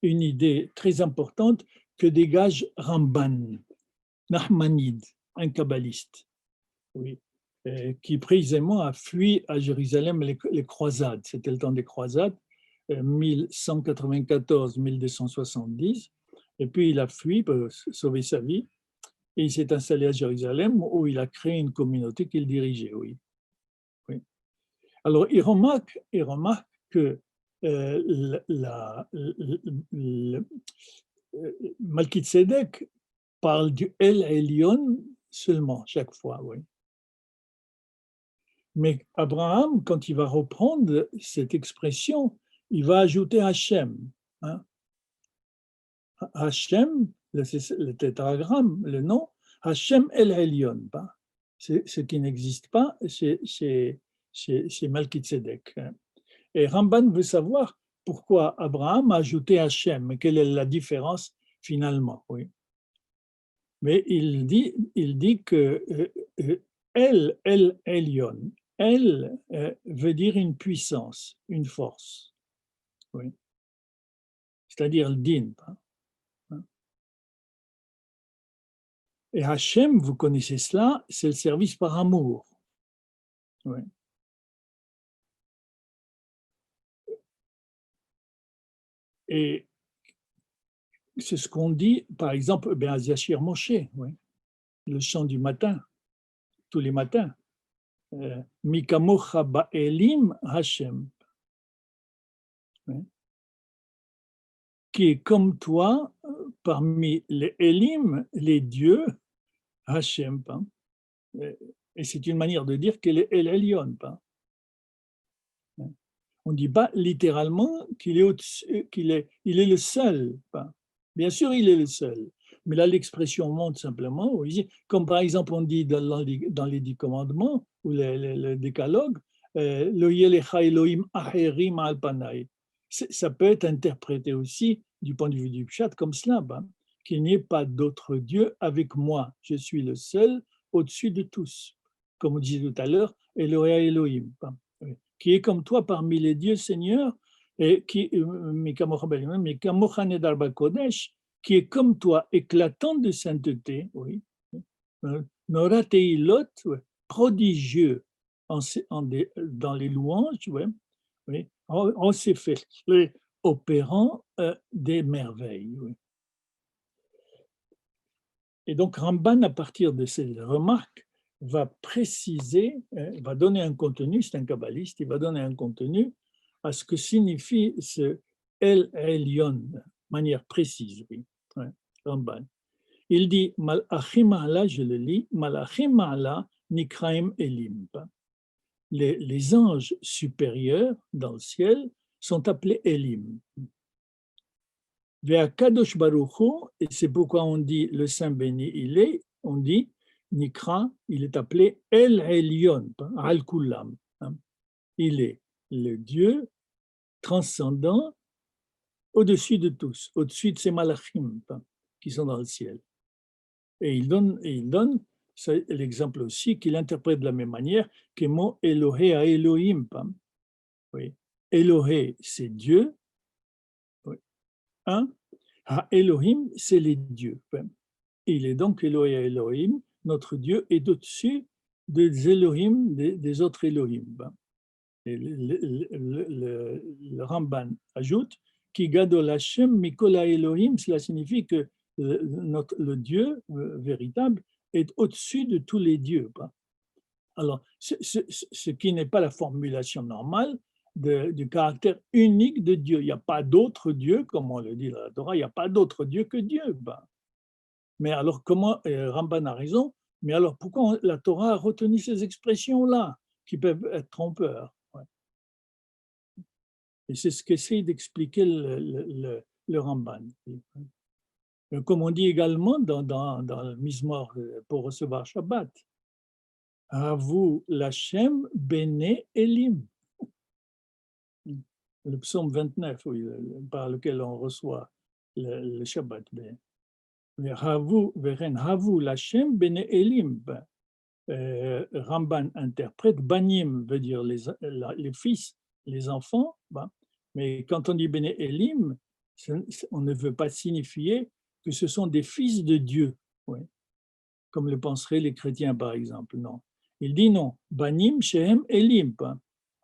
Speaker 1: une idée très importante que dégage Ramban, Nachmanide, un kabbaliste, oui, qui précisément a fui à Jérusalem les croisades. C'était le temps des croisades, 1194-1270, et puis il a fui pour sauver sa vie, et il s'est installé à Jérusalem où il a créé une communauté qu'il dirigeait, oui. Oui. Alors, il remarque que Malkitzedek parle du El Elyon seulement, chaque fois, oui. Mais Abraham, quand il va reprendre cette expression, il va ajouter Hachem. Hein. Hachem, le tétragramme, le nom, Hachem El Elyon, c'est ce qui n'existe pas chez Malkitzedek. Et Ramban veut savoir pourquoi Abraham a ajouté Hachem, quelle est la différence finalement. Oui. Mais il dit que El Elyon, El veut dire une puissance, une force. Oui. C'est-à-dire le din. Et Hachem, vous connaissez cela, c'est le service par amour. Oui. Et c'est ce qu'on dit, par exemple, à Yashir Moshe, oui, le chant du matin, tous les matins. Mikamocha ba'elim Hachem, qui est comme toi parmi les Elim, les dieux, Hachem. Et c'est une manière de dire qu'elle est El Elyon. On ne dit pas littéralement qu'il est le seul. Bien sûr, il est le seul. Mais là, l'expression montre simplement, comme par exemple on dit dans les 10 commandements ou le décalogue, Lo yelecha Elohim acherim al panai. Ça peut être interprété aussi du point de vue du Pshat comme cela, qu'il n'y ait pas d'autre Dieu avec moi. Je suis le seul au-dessus de tous. Comme on disait tout à l'heure, Elohim Elohim, qui est comme toi parmi les dieux seigneurs, et qui qui est comme toi, éclatant de sainteté, oui, Norateilot, prodigieux dans les louanges, oui, on s'est fait opérant des merveilles. Oui. Et donc Ramban, à partir de ces remarques, va préciser, va donner un contenu, c'est un kabbaliste, il va donner un contenu à ce que signifie ce El Elyon, manière précise, oui, Ramban. Il dit, Malachim ala, je le lis, Malachim ala nikraim elim. Les anges supérieurs dans le ciel sont appelés Elim. Vers Kadosh Baruch Hu, et c'est pourquoi on dit le Saint béni il est, on dit Nikra, il est appelé El Elyon, Al Kulam. Il est le Dieu transcendant au-dessus de tous, au-dessus de ces malachim qui sont dans le ciel. Et il donne c'est l'exemple aussi qu'il interprète de la même manière que mot Elohé à Elohim. Oui. Elohé, c'est Dieu. Oui. À Elohim, c'est les dieux. Il est donc Elohé à Elohim, notre Dieu est au-dessus des Elohim, des autres Elohim. Et le Ramban ajoute Ki gadol Hashem mikola Elohim, cela signifie que le Dieu véritable est au-dessus de tous les dieux. Alors, ce qui n'est pas la formulation normale du caractère unique de Dieu. Il n'y a pas d'autre Dieu, comme on le dit dans la Torah, il n'y a pas d'autre Dieu que Dieu. Mais alors, comment, Ramban a raison, mais alors pourquoi la Torah a retenu ces expressions-là, qui peuvent être trompeurs? Et c'est ce qu'essaie d'expliquer le Ramban. Comme on dit également dans le Mizmor pour recevoir Shabbat, à vous l'Hachem Bene Elim. Le psaume 29, oui, par lequel on reçoit le Shabbat. Veren havu lachem bene elim. Ramban interprète, banim veut dire les fils, les enfants, mais quand on dit bene elim, on ne veut pas signifier que ce sont des fils de Dieu, oui, comme le penseraient les chrétiens par exemple, non. Il dit non, banim shehem elim,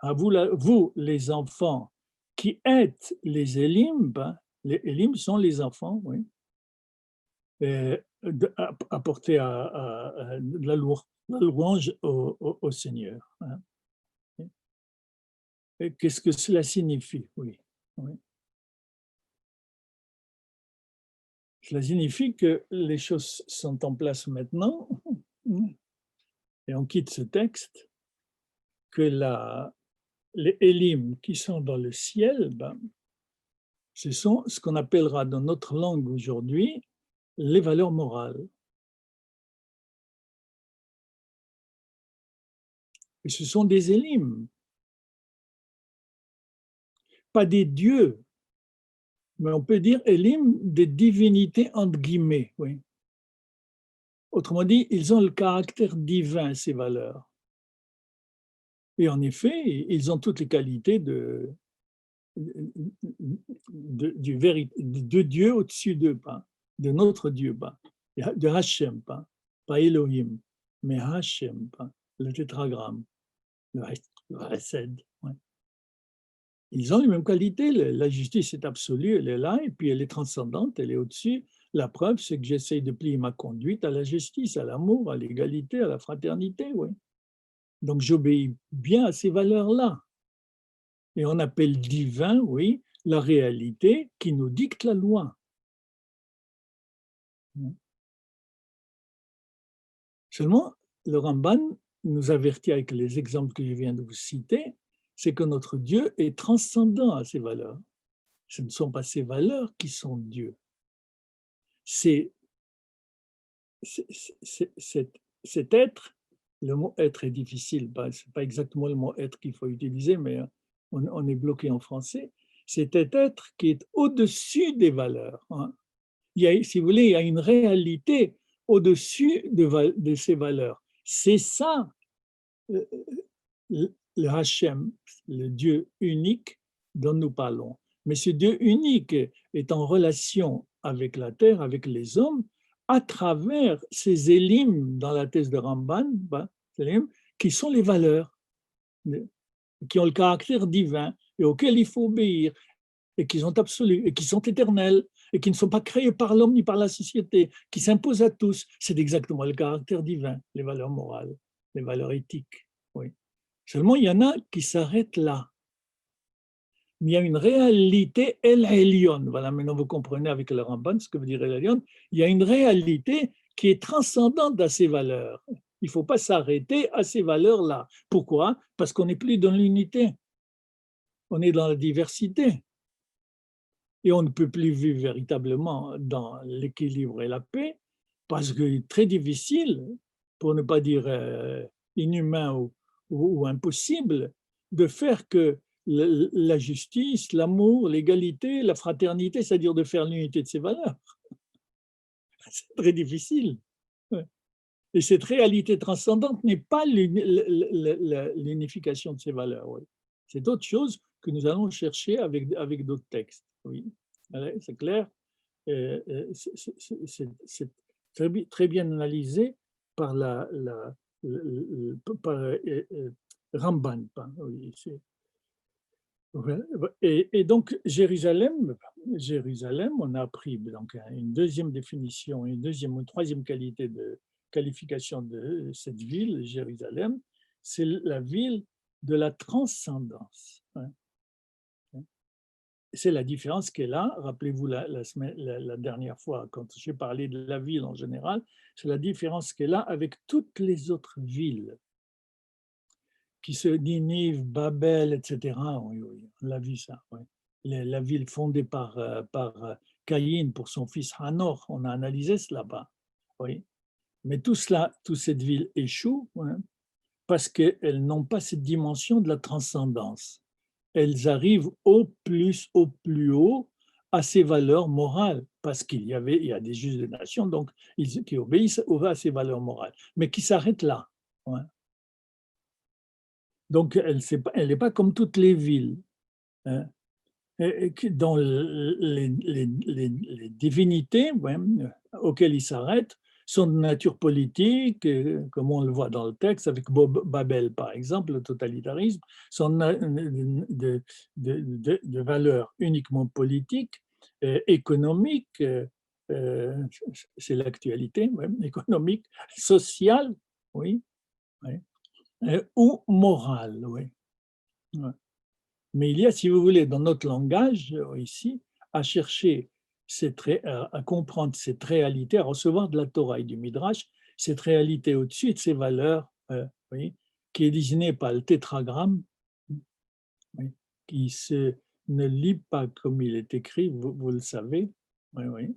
Speaker 1: à vous les enfants qui êtes les elim, les elim sont les enfants, oui, apporter la louange au Seigneur. Et qu'est-ce que cela signifie? Oui, oui. Cela signifie que les choses sont en place maintenant, et on quitte ce texte, que les Élim qui sont dans le ciel, ce sont ce qu'on appellera dans notre langue aujourd'hui les valeurs morales. Et ce sont des Élim, pas des dieux, mais on peut dire Élim, des divinités entre guillemets. Oui. Autrement dit, ils ont le caractère divin, ces valeurs. Et en effet, ils ont toutes les qualités de Dieu au-dessus d'eux, de notre Dieu, de Hachem, pas Elohim, mais Hachem, le tétragramme, le Hesed. Ouais. Ils ont les mêmes qualités, la justice est absolue, elle est là, et puis elle est transcendante, elle est au-dessus. La preuve, c'est que j'essaye de plier ma conduite à la justice, à l'amour, à l'égalité, à la fraternité, oui. Donc j'obéis bien à ces valeurs-là. Et on appelle divin, oui, la réalité qui nous dicte la loi. Seulement, le Ramban nous avertit avec les exemples que je viens de vous citer, c'est que notre Dieu est transcendant à ces valeurs. Ce ne sont pas ces valeurs qui sont Dieu. C'est cet être, le mot être est difficile, ce n'est pas exactement le mot être qu'il faut utiliser, mais on est bloqué en français. C'est cet être qui est au-dessus des valeurs. Il y a, si vous voulez, il y a une réalité au-dessus de ces valeurs. C'est ça, le Hachem, le Dieu unique dont nous parlons. Mais ce Dieu unique est en relation avec la terre, avec les hommes, à travers ces élim dans la thèse de Ramban, qui sont les valeurs, qui ont le caractère divin et auxquelles il faut obéir, et qui sont absolus, et qui sont éternels, et qui ne sont pas créés par l'homme ni par la société, qui s'imposent à tous. C'est exactement le caractère divin, les valeurs morales, les valeurs éthiques. Oui. Seulement, il y en a qui s'arrêtent là. Mais il y a une réalité El Elyon. Voilà, maintenant vous comprenez avec le Ramban ce que veut dire El Elyon. Il y a une réalité qui est transcendante à ces valeurs. Il ne faut pas s'arrêter à ces valeurs-là. Pourquoi? Parce qu'on n'est plus dans l'unité. On est dans la diversité. Et on ne peut plus vivre véritablement dans l'équilibre et la paix, parce que c'est très difficile, pour ne pas dire inhumain ou impossible, de faire que la justice, l'amour, l'égalité, la fraternité, c'est-à-dire de faire l'unité de ces valeurs. C'est très difficile. Et cette réalité transcendante n'est pas l'unification de ces valeurs. Oui. C'est autre chose que nous allons chercher avec d'autres textes. Oui, c'est clair. C'est très bien analysé par Ramban. Oui, et donc, Jérusalem, on a appris donc, une deuxième définition, une troisième qualité de qualification de cette ville, Jérusalem, c'est la ville de la transcendance. C'est la différence qu'elle a, rappelez-vous la dernière fois, quand j'ai parlé de la ville en général, c'est la différence qu'elle a avec toutes les autres villes qui se Ninive, Babel, etc. Oui, on l'a vu ça. Oui. La ville fondée par Caïn pour son fils Hanor, on a analysé cela là-bas. Oui. Mais toute cette ville échoue parce qu'elles n'ont pas cette dimension de la transcendance. Elles arrivent au plus haut à ces valeurs morales, parce qu'il y a des juges de nation, donc qui obéissent à ces valeurs morales, mais qui s'arrêtent là. Ouais. Donc, elle n'est pas comme toutes les villes, hein, dont les divinités, ouais, auxquelles ils s'arrêtent sont de nature politique, comme on le voit dans le texte avec Babel, par exemple, le totalitarisme, sont de valeur uniquement politique, économique, c'est l'actualité, ouais, économique, sociale, oui, oui, ou morale, oui. Ouais. Mais il y a, si vous voulez, dans notre langage, ici, à chercher à comprendre cette réalité, à recevoir de la Torah et du Midrash, cette réalité au-dessus de ces valeurs, oui, qui est désignée par le tétragramme, oui, qui ne lit pas comme il est écrit, vous le savez, oui, oui,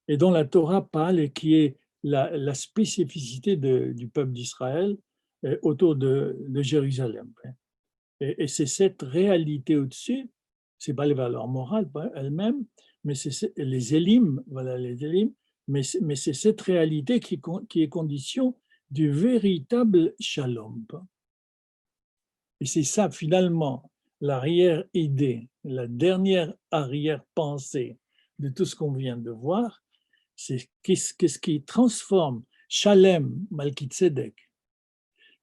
Speaker 1: et dont la Torah parle et qui est la spécificité du peuple d'Israël autour de Jérusalem. Et c'est cette réalité au-dessus, ce n'est pas les valeurs morales elles-mêmes, mais c'est les élimes, voilà les élimes, mais c'est cette réalité qui est condition du véritable shalom. Et c'est ça finalement l'arrière-idée, la dernière arrière-pensée de tout ce qu'on vient de voir, c'est qu'est-ce qui transforme Shalem, Malkitzedek,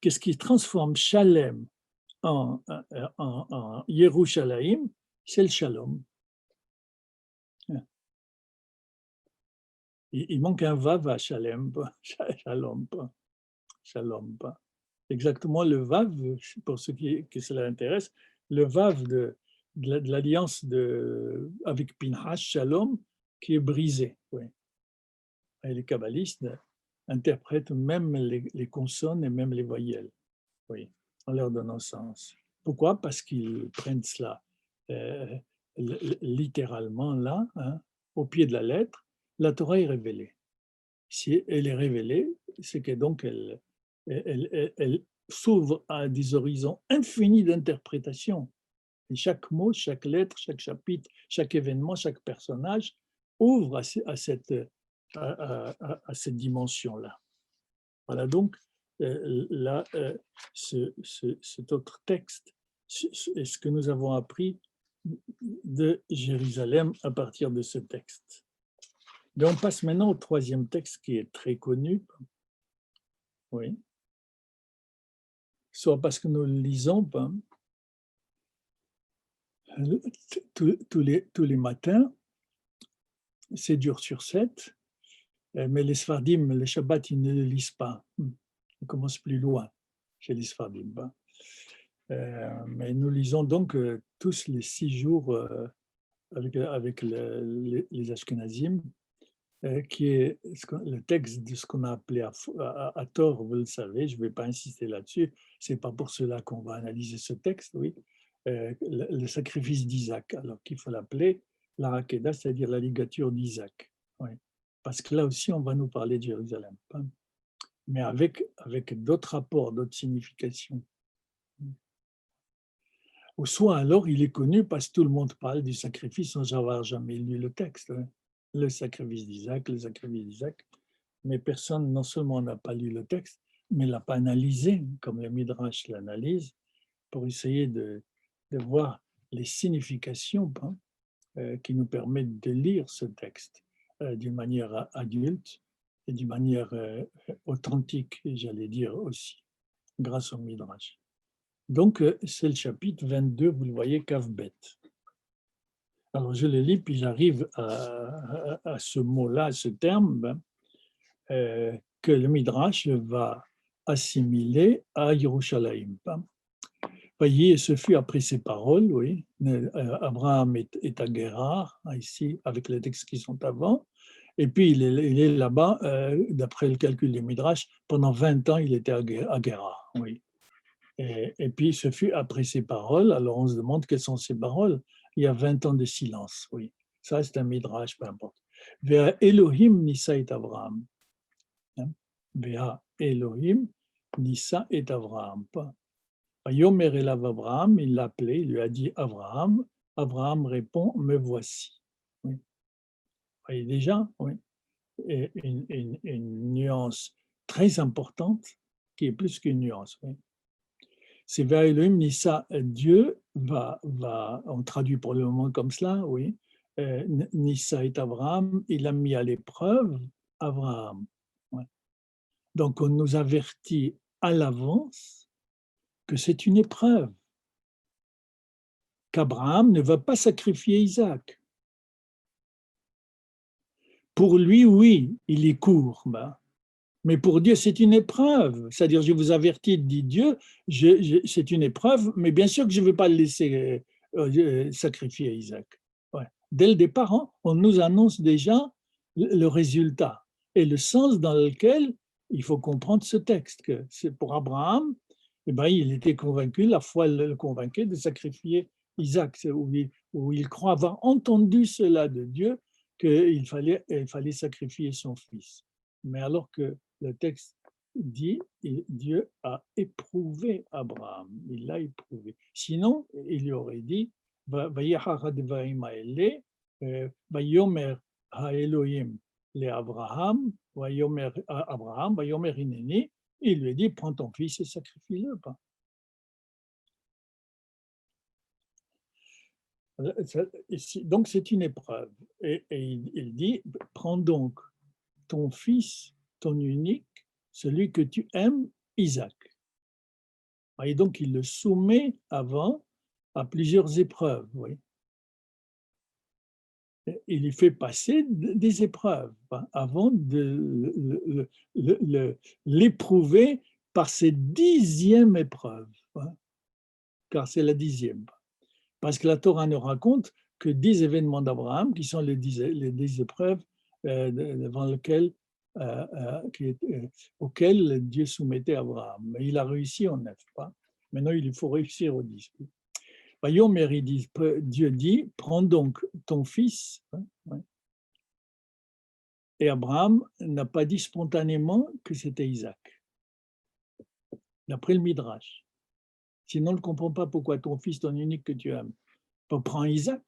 Speaker 1: qu'est-ce qui transforme Shalem en Yerushalayim, c'est le shalom. Il manque un vav à shalem, shalom, shalom. Exactement le vav, pour ceux que cela intéresse, le vav de l'alliance avec Pinhas, shalom, qui est brisé. Oui. Et les kabbalistes interprètent même les consonnes et même les voyelles, oui, en leur donnant sens. Pourquoi? Parce qu'ils prennent cela euh, littéralement là, hein, au pied de la lettre. La Torah est révélée. Si elle est révélée, c'est que donc elle s'ouvre à des horizons infinis d'interprétation. Et chaque mot, chaque lettre, chaque chapitre, chaque événement, chaque personnage ouvre à cette dimension-là. Voilà donc là, cet autre texte est ce que nous avons appris de Jérusalem à partir de ce texte. Et on passe maintenant au troisième texte qui est très connu, oui, soit parce que nous le lisons tous les matins, 7 jours sur 7, mais les Sfardim, le Shabbat, ils ne le lisent pas. Ils commencent plus loin chez les Sfardim. Mais nous lisons donc tous les 6 jours avec les Ashkenazim, qui est le texte de ce qu'on a appelé à tort, vous le savez, je ne vais pas insister là-dessus, ce n'est pas pour cela qu'on va analyser ce texte, oui, le sacrifice d'Isaac, alors qu'il faut l'appeler la Hakeda, c'est-à-dire la ligature d'Isaac. Oui. Parce que là aussi, on va nous parler de Jérusalem, mais avec d'autres rapports, d'autres significations. Ou soit alors il est connu parce que tout le monde parle du sacrifice sans avoir jamais lu le texte. Le sacrifice d'Isaac, mais personne non seulement n'a pas lu le texte, mais ne l'a pas analysé, comme le Midrash l'analyse, pour essayer de voir les significations qui nous permettent de lire ce texte d'une manière adulte et d'une manière authentique, j'allais dire aussi, grâce au Midrash. Donc, c'est le chapitre 22, vous le voyez, Kavbet. Alors, je le lis, puis j'arrive à ce mot-là, à ce terme, que le Midrash va assimiler à Yerushalayim. Voyez, ce fut après ces paroles, oui. Abraham est à Guérard, ici, avec les textes qui sont avant. Et puis, il est là-bas, d'après le calcul du Midrash, pendant 20 ans, il était à Guérard, oui. Et puis, ce fut après ces paroles. Alors, on se demande quelles sont ces paroles. Il y a 20 ans de silence, oui. Ça, c'est un Midrash, peu importe. Vers Elohim Nissa et Abraham. Vers Elohim Nissa et Abraham. Yomer Elav Abraham, il l'a appelé, il lui a dit Abraham. Abraham répond, me voici. Oui. voyez déjà, oui, et une nuance très importante qui est plus qu'une nuance, oui. C'est vers Elohim Nissa, Dieu on traduit pour le moment comme cela, oui, Nissa est Abraham, il a mis à l'épreuve Abraham. Ouais. Donc on nous avertit à l'avance que c'est une épreuve, qu'Abraham ne va pas sacrifier Isaac. Pour lui, oui, il est court, mais pour Dieu, c'est une épreuve. C'est-à-dire, je vous avertis, dit Dieu, c'est une épreuve, mais bien sûr que je ne vais pas le laisser sacrifier Isaac. Ouais. Dès le départ, hein, on nous annonce déjà le résultat et le sens dans lequel il faut comprendre ce texte. Que c'est pour Abraham, eh ben, il était convaincu, la foi le convainquait de sacrifier Isaac, où il croit avoir entendu cela de Dieu, il fallait sacrifier son fils. Mais alors que le texte dit, Dieu a éprouvé Abraham, il l'a éprouvé. Sinon, il lui aurait dit, Vayomer ha-Elohim le Abraham, Abraham, Vayomer Hineni, il lui dit, prends ton fils et sacrifie-le. Donc c'est une épreuve. Et il dit, prends donc ton fils, ton unique, celui que tu aimes, Isaac. Et donc, il le soumet avant à plusieurs épreuves. Oui. Il lui fait passer des épreuves avant de l'éprouver par cette 10e épreuve, car c'est la 10e. Parce que la Torah ne raconte que 10 événements d'Abraham qui sont les 10 épreuves devant lesquelles auquel Dieu soumettait Abraham. Mais il a réussi en 9, pas. Maintenant, il faut réussir au 10. Dieu dit, prends donc ton fils. Et Abraham n'a pas dit spontanément que c'était Isaac. D'après le Midrash. Sinon, on ne comprend pas pourquoi ton fils, ton unique que tu aimes. Prends Isaac.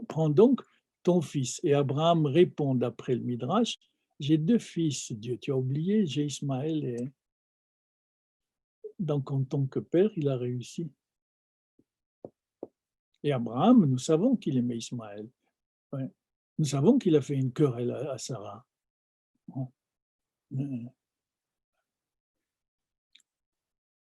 Speaker 1: Prends donc ton fils. Et Abraham répond d'après le Midrash, j'ai 2 fils, Dieu, tu as oublié, j'ai Ismaël. Et donc, en tant que père, il a réussi. Et Abraham, nous savons qu'il aimait Ismaël. Ouais. Nous savons qu'il a fait une querelle à Sarah.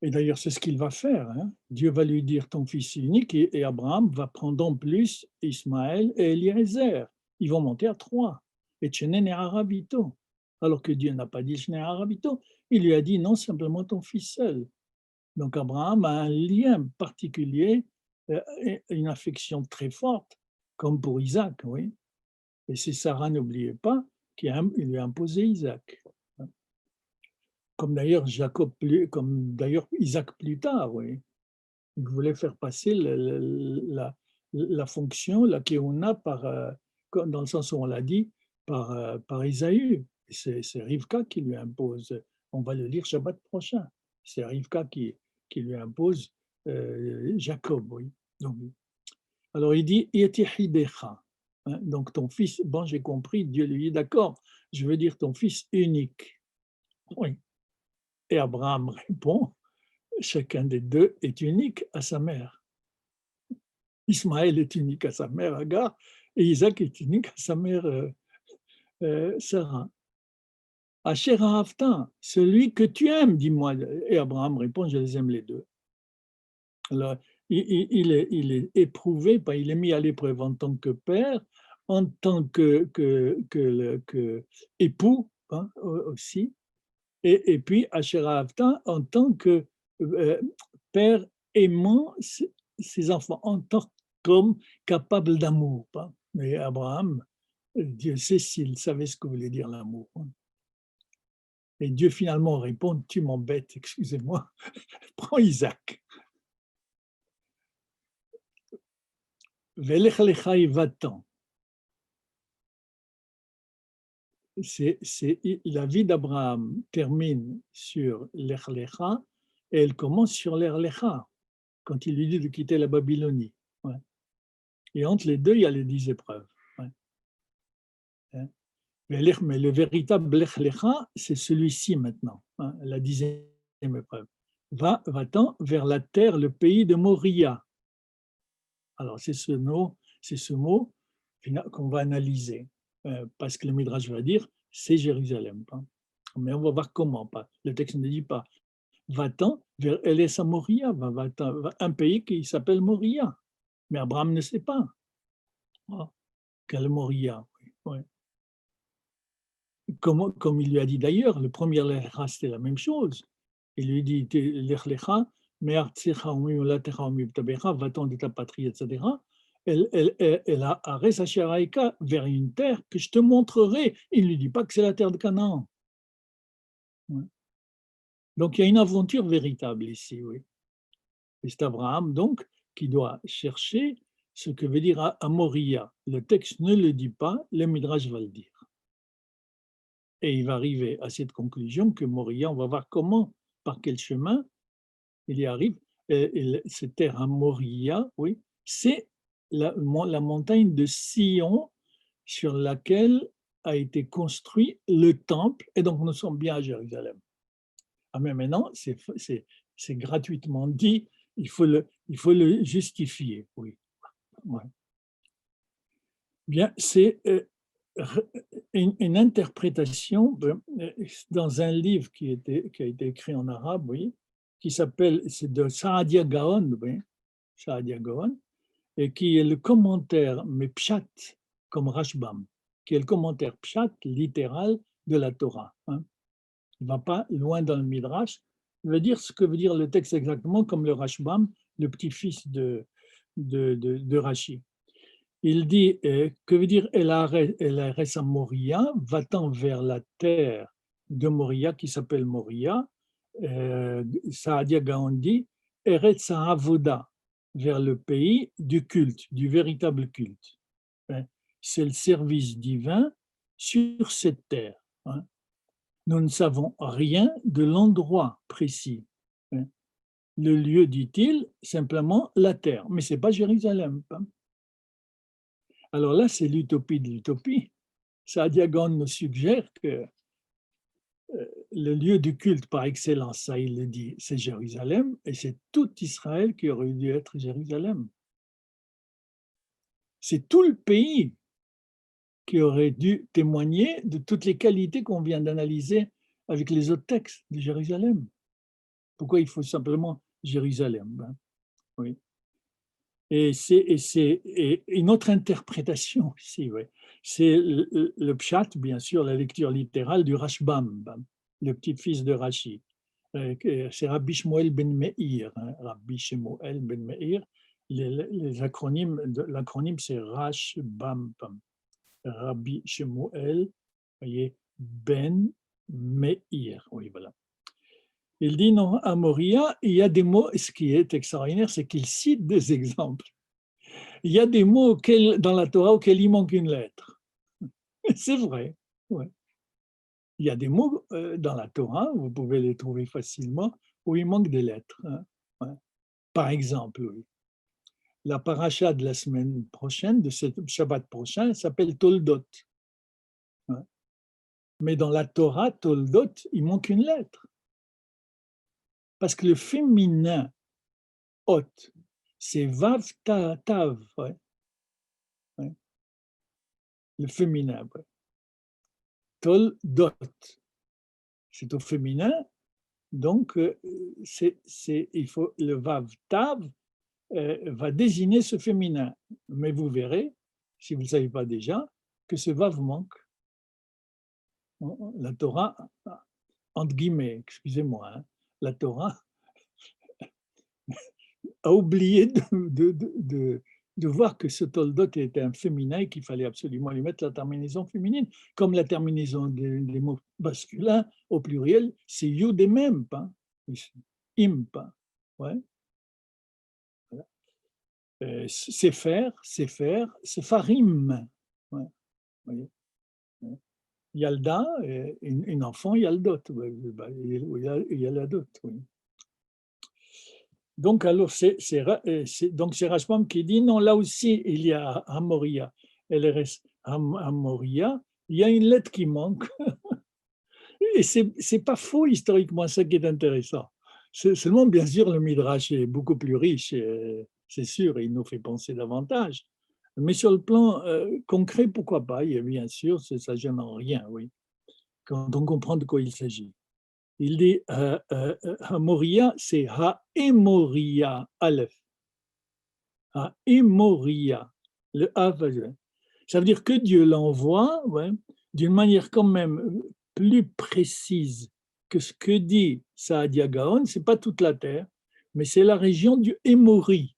Speaker 1: Et d'ailleurs, c'est ce qu'il va faire. Hein. Dieu va lui dire ton fils unique, et Abraham va prendre en plus Ismaël et Eliezer. Ils vont monter à 3. Et Tchenen et Arabito. Alors que Dieu n'a pas dit Tchenen et Arabito. Il lui a dit non, simplement ton fils seul. Donc Abraham a un lien particulier, une affection très forte, comme pour Isaac, oui. Et c'est Sarah, n'oubliez pas, qui lui a imposé Isaac. Comme d'ailleurs Isaac plus tard, oui. Il voulait faire passer la fonction, la keuna, dans le sens où on l'a dit, par Isaïe. C'est Rivka qui lui impose. On va le lire Shabbat prochain. C'est Rivka qui lui impose Jacob, oui. Donc, alors il dit, donc ton fils, bon j'ai compris, Dieu lui dit, d'accord, je veux dire ton fils unique. Oui. Et Abraham répond, chacun des deux est unique à sa mère. Ismaël est unique à sa mère Agar, et Isaac est unique à sa mère Sarah. Asher Hafta, celui que tu aimes, dis-moi. Et Abraham répond, je les aime les deux. Alors, il est éprouvé, il est mis à l'épreuve en tant que père, en tant que époux aussi, et puis Asher Hafta en tant que père aimant ses enfants, en tant qu'homme capable d'amour. Mais Abraham, Dieu sait s'il savait ce que voulait dire l'amour. Et Dieu finalement répond, tu m'embêtes, excusez-moi, prends Isaac. Velech lecha va-t'en. La vie d'Abraham termine sur l'Ech Lecha et elle commence sur l'Ech Lecha, quand il lui dit de quitter la Babylonie. Ouais. Et entre les deux, il y a les 10 épreuves. Ouais. Mais le véritable Lech Lecha, c'est celui-ci maintenant, hein, la 10e épreuve. Va-t'en vers la terre, le pays de Moria. Alors, c'est ce mot qu'on va analyser, parce que le Midrash va dire c'est Jérusalem. Hein. Mais on va voir comment. Pas. Le texte ne dit pas va-t'en vers Elesa Moria, un pays qui s'appelle Moria. Mais Abraham ne sait pas. Oh, quel Moria. Oui. Comme il lui a dit d'ailleurs, le premier Lecha, c'était la même chose. Il lui dit Lech Lecha, va-t'en de ta patrie, etc. Elle a Ares Asharaïka vers une terre que je te montrerai. Il ne lui dit pas que c'est la terre de Canaan. Donc il y a une aventure véritable ici, oui. Et c'est Abraham donc qui doit chercher ce que veut dire Amoria. Le texte ne le dit pas, le Midrash va le dire. Et il va arriver à cette conclusion que Moria, on va voir comment, par quel chemin il y arrive. Cette terre à Moria, oui, c'est la montagne de Sion sur laquelle a été construit le temple, et donc nous sommes bien à Jérusalem. Ah, mais maintenant, c'est gratuitement dit, il faut le justifier, oui. Ouais. Bien, c'est une interprétation dans un livre qui a été écrit en arabe, oui, qui s'appelle, c'est de Saadia Gaon, oui, Saadia Gaon, et qui est le commentaire, mais pshat, comme Rashbam, qui est le commentaire pshat littéral de la Torah. Hein. Il ne va pas loin dans le Midrash, il veut dire ce que veut dire le texte exactement, comme le Rashbam, le petit-fils de Rashi. Il dit, que veut dire El Ares à Moria, va-t'en vers la terre de Moria, qui s'appelle Moria, Saadia Gaon dit, Eretz Avoda, vers le pays du culte, du véritable culte. C'est le service divin sur cette terre. Hein. Nous ne savons rien de l'endroit précis. Hein. Le lieu, dit-il, simplement la terre, mais ce n'est pas Jérusalem. Hein. Alors là, c'est l'utopie de l'utopie. Saadia Gaon nous suggère que le lieu du culte par excellence, ça il le dit, c'est Jérusalem, et c'est tout Israël qui aurait dû être Jérusalem. C'est tout le pays qui aurait dû témoigner de toutes les qualités qu'on vient d'analyser avec les autres textes de Jérusalem. Pourquoi il faut simplement Jérusalem? Hein? Oui. Et c'est une autre interprétation ici, oui. C'est le pshat, bien sûr, la lecture littérale du Rashbam, le petit-fils de Rashi. C'est Rabbi Shmuel ben Meir, hein, Rabbi Shmuel ben Meir. Les acronymes, l'acronyme c'est Rashbam, Rabbi Shmuel, voyez, ben Meir, oui, voilà. Il dit non, à Moria, il y a des mots, ce qui est extraordinaire, c'est qu'il cite des exemples. Il y a des mots dans la Torah auxquels il manque une lettre. C'est vrai. Ouais. Il y a des mots dans la Torah, vous pouvez les trouver facilement, où il manque des lettres. Hein. Ouais. Par exemple, oui. La paracha de la semaine prochaine, de ce Shabbat prochain, s'appelle Toldot. Ouais. Mais dans la Torah, Toldot, il manque une lettre. Parce que le féminin hot, c'est Vav Tav, ouais. Ouais. Le féminin, ouais. Toldot, c'est au féminin, donc il faut le Vav Tav va désigner ce féminin. Mais vous verrez, si vous ne le savez pas déjà, que ce Vav manque. La Torah, entre guillemets, excusez-moi, hein, la Torah a oublié de voir que ce toldot était un féminin et qu'il fallait absolument lui mettre la terminaison féminine. Comme la terminaison des mots masculins au pluriel, c'est yud et mem, pas im, pas. Ouais. Voilà. C'est faire, c'est farim. Ouais. Voyez. Yalda, une enfant, Yaldot. Il y a la dot, oui. Donc, alors, c'est Rashbam qui dit non, là aussi, il y a Amoria. Elle reste Amoria, il y a une lettre qui manque. Et c'est pas faux historiquement, ça qui est intéressant. Seulement, bien sûr, le Midrash est beaucoup plus riche, c'est sûr, et il nous fait penser davantage. Mais sur le plan concret, pourquoi pas? Et bien sûr, ça gêne en rien, oui, quand on comprend de quoi il s'agit. Il dit Hamoria, c'est Ha-Emoria, Aleph. Ha-Emoria, le A. Ça veut dire que Dieu l'envoie, ouais, d'une manière quand même plus précise que ce que dit Saadia Gaon. Ce n'est pas toute la terre, mais c'est la région du Émori.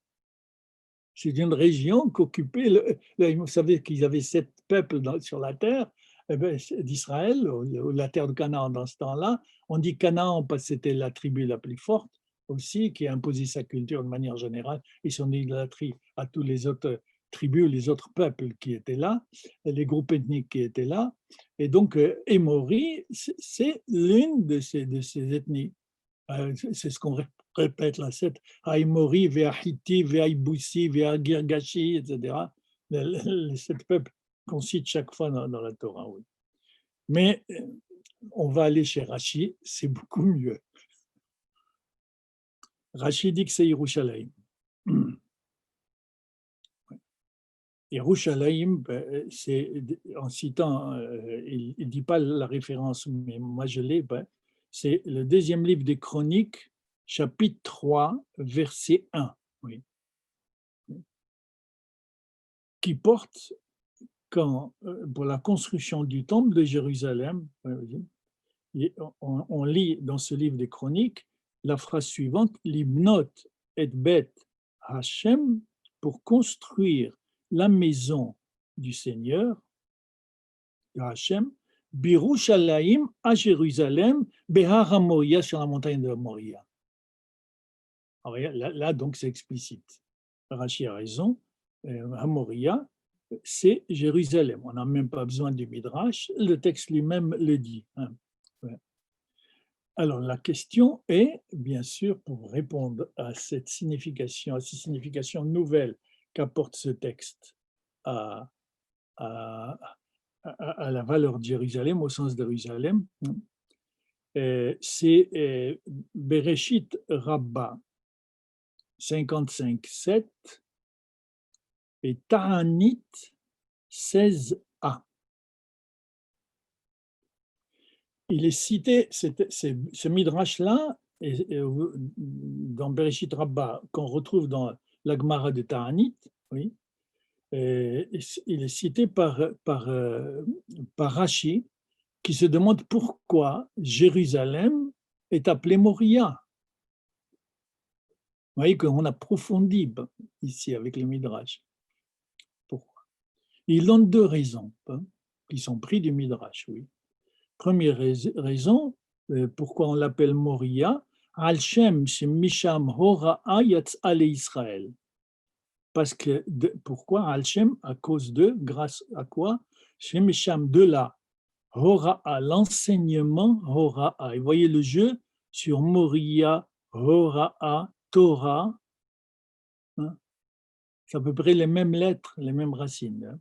Speaker 1: C'est une région qu'occupait, vous savez qu'ils avaient 7 peuples sur la terre, d'Israël, ou la terre de Canaan dans ce temps-là. On dit Canaan parce que c'était la tribu la plus forte aussi, qui a imposé sa culture de manière générale et son idolâtrie à tous les autres tribus, les autres peuples qui étaient là, les groupes ethniques qui étaient là. Et donc, Émori, c'est l'une de ces ethnies. C'est ce qu'on répète là, c'est Aïmori, Véahiti, Véaïboussi, Véagirgashi, etc. Les 7 peuples qu'on cite chaque fois dans la Torah, oui. Mais on va aller chez Rashi, c'est beaucoup mieux. Rashi dit que c'est Yerushalayim. Yerushalayim, c'est, en citant, il ne dit pas la référence, mais moi je l'ai, c'est le 2e livre des Chroniques, chapitre 3, verset 1, oui, qui porte, pour la construction du temple de Jérusalem, on lit dans ce livre des Chroniques la phrase suivante, Libnot et bet Hashem, pour construire la maison du Seigneur, de Hashem, Birushalayim à Jérusalem, Behar Moria, sur la montagne de Moria. Là, donc, c'est explicite. Rachi a raison. Moria, c'est Jérusalem. On n'a même pas besoin du Midrash. Le texte lui-même le dit. Ouais. Alors, la question est, bien sûr, pour répondre à cette signification, à ces significations nouvelles qu'apporte ce texte à la valeur de Jérusalem, au sens de Jérusalem, c'est Bereshit Rabbah 55.7 et Ta'anit 16a. Il est cité, ce midrash-là, dans Bereshit Rabbah, qu'on retrouve dans la Gemara de Ta'anit, oui, il est cité par Rashi, qui se demande pourquoi Jérusalem est appelée Moria. Vous voyez qu'on approfondit ici avec les Midrash. Pourquoi? Il donne 2 raisons qui sont prises du Midrash, oui. Première raison, pourquoi on l'appelle Moria, Al-Shem Misham Hora'a Yatz'a Israël. Parce que, pourquoi Al-Shem? À cause de, grâce à quoi? Misham, de là, Hora'a, l'enseignement Hora'a. Vous voyez le jeu sur Moria, Hora'a, Torah, hein? C'est à peu près les mêmes lettres, les mêmes racines. Hein?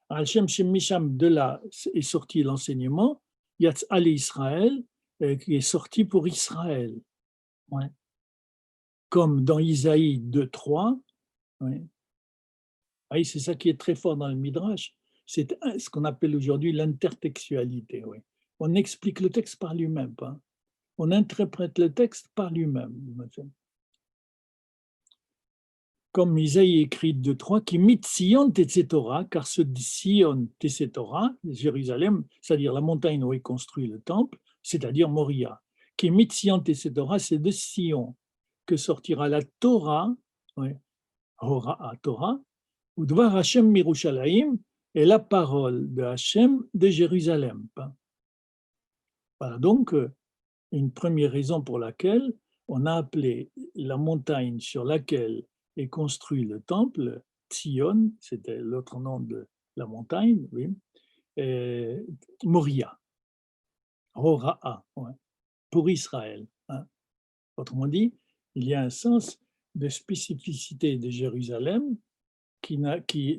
Speaker 1: Al-Shem Misham, de là est sorti l'enseignement, Yatz'a Israël, qui est sorti pour Israël. Ouais. Comme dans Isaïe 2.3, ouais. Ah, c'est ça qui est très fort dans le Midrash, c'est ce qu'on appelle aujourd'hui l'intertextualité. Ouais. On explique le texte par lui-même, hein. On interprète le texte par lui-même. Comme Isaïe écrit 2.3, qui mit Sion Tetzetora, car ce Sion Tetzetora, Jérusalem, c'est-à-dire la montagne où est construit le temple, c'est-à-dire Moria, qui mit Sion Tetzetora, c'est de Sion que sortira la Torah, ouais, Hora Torah, ou Dvar Hashem Mirushalayim, et la parole de Hashem de Jérusalem. Voilà donc une première raison pour laquelle on a appelé la montagne sur laquelle est construit le temple, Tzion, c'était l'autre nom de la montagne, oui, Moria, Hora'a, ouais, pour Israël. Hein. Autrement dit, il y a un sens de spécificité de Jérusalem qui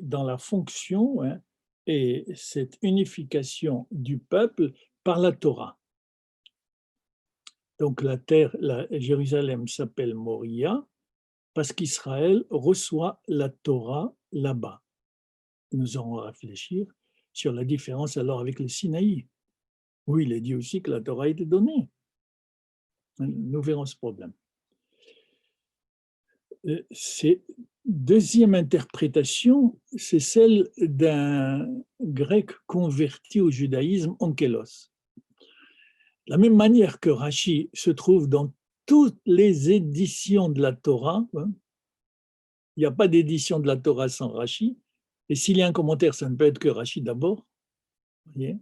Speaker 1: dans la fonction, hein, et cette unification du peuple par la Torah. Donc Jérusalem s'appelle Moria parce qu'Israël reçoit la Torah là-bas. Nous allons réfléchir sur la différence alors avec le Sinaï, où il est dit aussi que la Torah a été donnée. Nous verrons ce problème. C'est deuxième interprétation, c'est celle d'un grec converti au judaïsme, Onkelos. De la même manière que Rashi se trouve dans toutes les éditions de la Torah, hein, il n'y a pas d'édition de la Torah sans Rashi, et s'il y a un commentaire, ça ne peut être que Rashi d'abord. Voyez.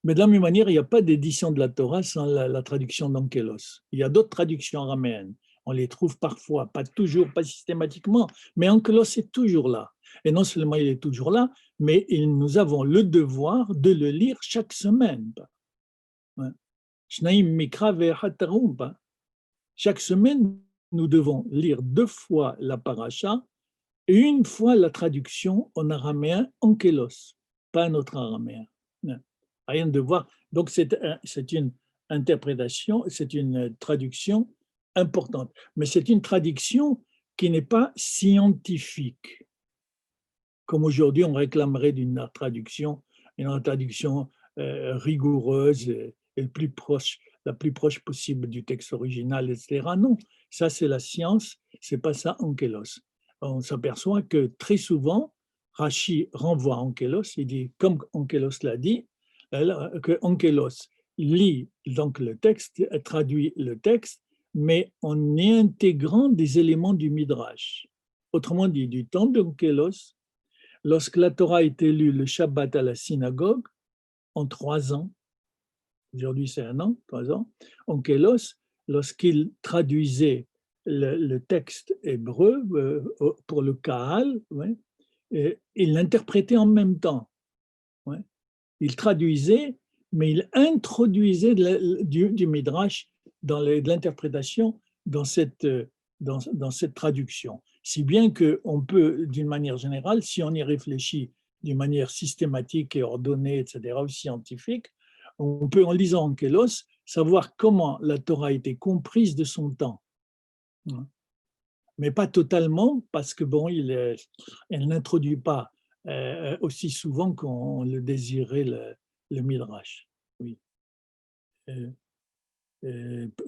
Speaker 1: Mais de la même manière, il n'y a pas d'édition de la Torah sans la traduction d'Onkelos. Il y a d'autres traductions araméennes. On les trouve parfois, pas toujours, pas systématiquement, mais Onkelos est toujours là. Et non seulement il est toujours là, mais nous avons le devoir de le lire chaque semaine. Chaque semaine, nous devons lire 2 fois la paracha et 1 fois la traduction en araméen Onkelos, pas un autre araméen. Rien de voir. Donc, c'est une interprétation, c'est une traduction importante. Mais c'est une traduction qui n'est pas scientifique. Comme aujourd'hui, on réclamerait une traduction rigoureuse et la plus proche possible du texte original, etc. Non, ça c'est la science, c'est pas ça Onkelos. On s'aperçoit que très souvent, Rashi renvoie à Onkelos, il dit, comme Onkelos l'a dit, que Onkelos lit donc le texte, traduit le texte, mais en y intégrant des éléments du Midrash. Autrement dit, du temps d'Onkelos, lorsque la Torah a été lue le Shabbat à la synagogue, en 3 ans, aujourd'hui c'est 1 an, 3 ans, Onkelos, lorsqu'il traduisait le texte hébreu pour le Kahal, ouais, il l'interprétait en même temps. Ouais. Il traduisait, mais il introduisait du Midrash de l'interprétation dans cette traduction. Si bien qu'on peut, d'une manière générale, si on y réfléchit d'une manière systématique et ordonnée, etc., ou scientifique, on peut, en lisant Onkelos, savoir comment la Torah a été comprise de son temps. Mais pas totalement, parce que bon, elle n'introduit pas aussi souvent qu'on le désirait le Midrash. Oui.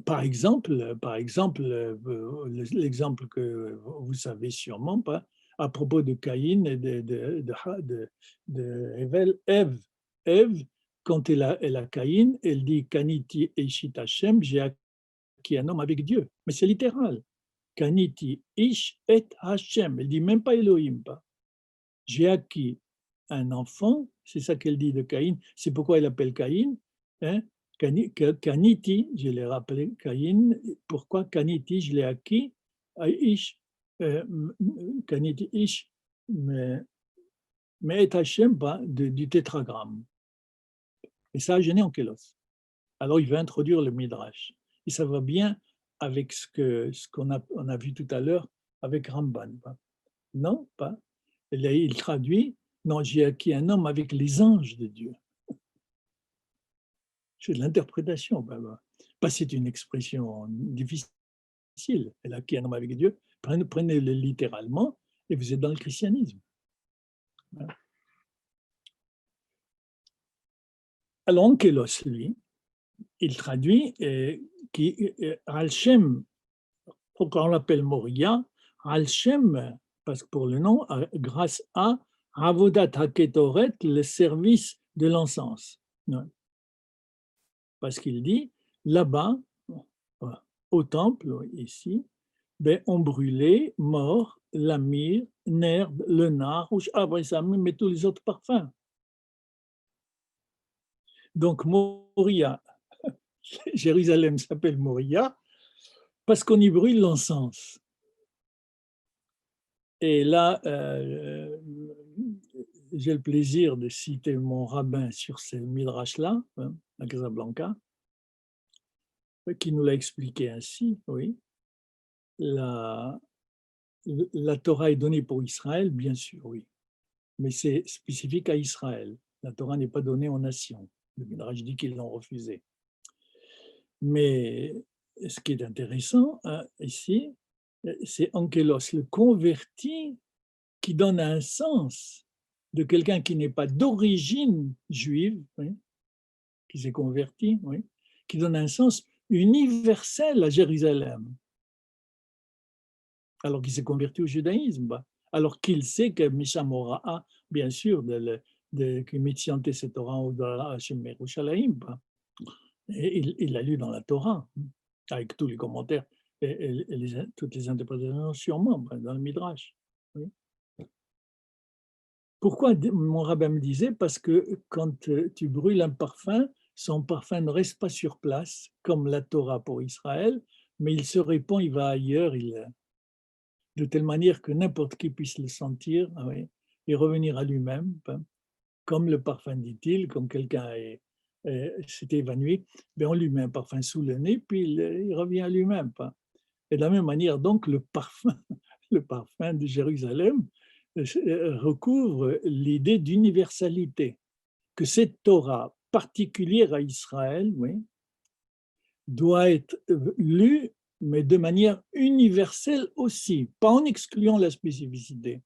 Speaker 1: Par exemple, l'exemple que vous savez sûrement pas, à propos de Caïn et de Ève, quand elle a Caïn, elle dit Kaniti Eshit Hashem, j'ai acquis un homme avec Dieu. Mais c'est littéral. Kaniti Ish et Hashem. Elle dit même pas Elohim, pas. J'ai acquis un enfant, c'est ça qu'elle dit de Caïn, c'est pourquoi elle appelle Caïn, hein, Kaniti, je l'ai rappelé, Caïn, pourquoi Kaniti, je l'ai acquis, Ish, Kaniti Ish, mais et Hachem, du tétragramme. Et ça a gêné Onkelos. Alors il va introduire le Midrash. Et ça va bien avec ce qu'on a vu tout à l'heure avec Ramban. Non, pas. Il traduit, non, j'ai acquis un homme avec les anges de Dieu. C'est de l'interprétation. Pas c'est une expression difficile. Elle a acquis un homme avec Dieu. Prenez-le littéralement et vous êtes dans le christianisme. Alors, Onkelos, lui, il traduit Al-Shem, pourquoi on l'appelle Moria, Al-Shem, parce que pour le nom, grâce à Avodat HaKetoret, le service de l'encens. Parce qu'il dit, là-bas, au temple, ici, on brûlait mort, l'amir, nerf, le nard, mais tous les autres parfums. Donc, Moria, Jérusalem s'appelle Moria parce qu'on y brûle l'encens. Et là, j'ai le plaisir de citer mon rabbin sur ces midrash-là, à Casablanca, qui nous l'a expliqué ainsi, oui. La Torah est donnée pour Israël, bien sûr, oui. mais c'est spécifique à Israël. La Torah n'est pas donnée aux nations. Le Midrash dit qu'ils l'ont refusé. Mais ce qui est intéressant ici, c'est Ankelos, le converti qui donne un sens de quelqu'un qui n'est pas d'origine juive, oui, qui s'est converti, oui, qui donne un sens universel à Jérusalem, alors qu'il s'est converti au judaïsme, alors qu'il sait que Misham Hora'a, bien sûr, que Mitziante se Torah ou Hashem Yerushalayim, et il l'a lu dans la Torah, avec tous les commentaires et toutes les interprétations sûrement, dans le Midrash. Oui. Pourquoi mon rabbin me disait? Parce que quand tu brûles un parfum, son parfum ne reste pas sur place, comme la Torah pour Israël, mais il se répand, il va ailleurs, de telle manière que n'importe qui puisse le sentir, oui, et revenir à lui-même, comme le parfum, dit-il, comme quelqu'un s'est évanoui, on lui met un parfum sous le nez, puis il revient à lui-même. Et de la même manière, donc, le parfum, le parfum de Jérusalem recouvre l'idée d'universalité, que cette Torah particulière à Israël, oui, doit être lue, mais de manière universelle aussi, pas en excluant la spécificité,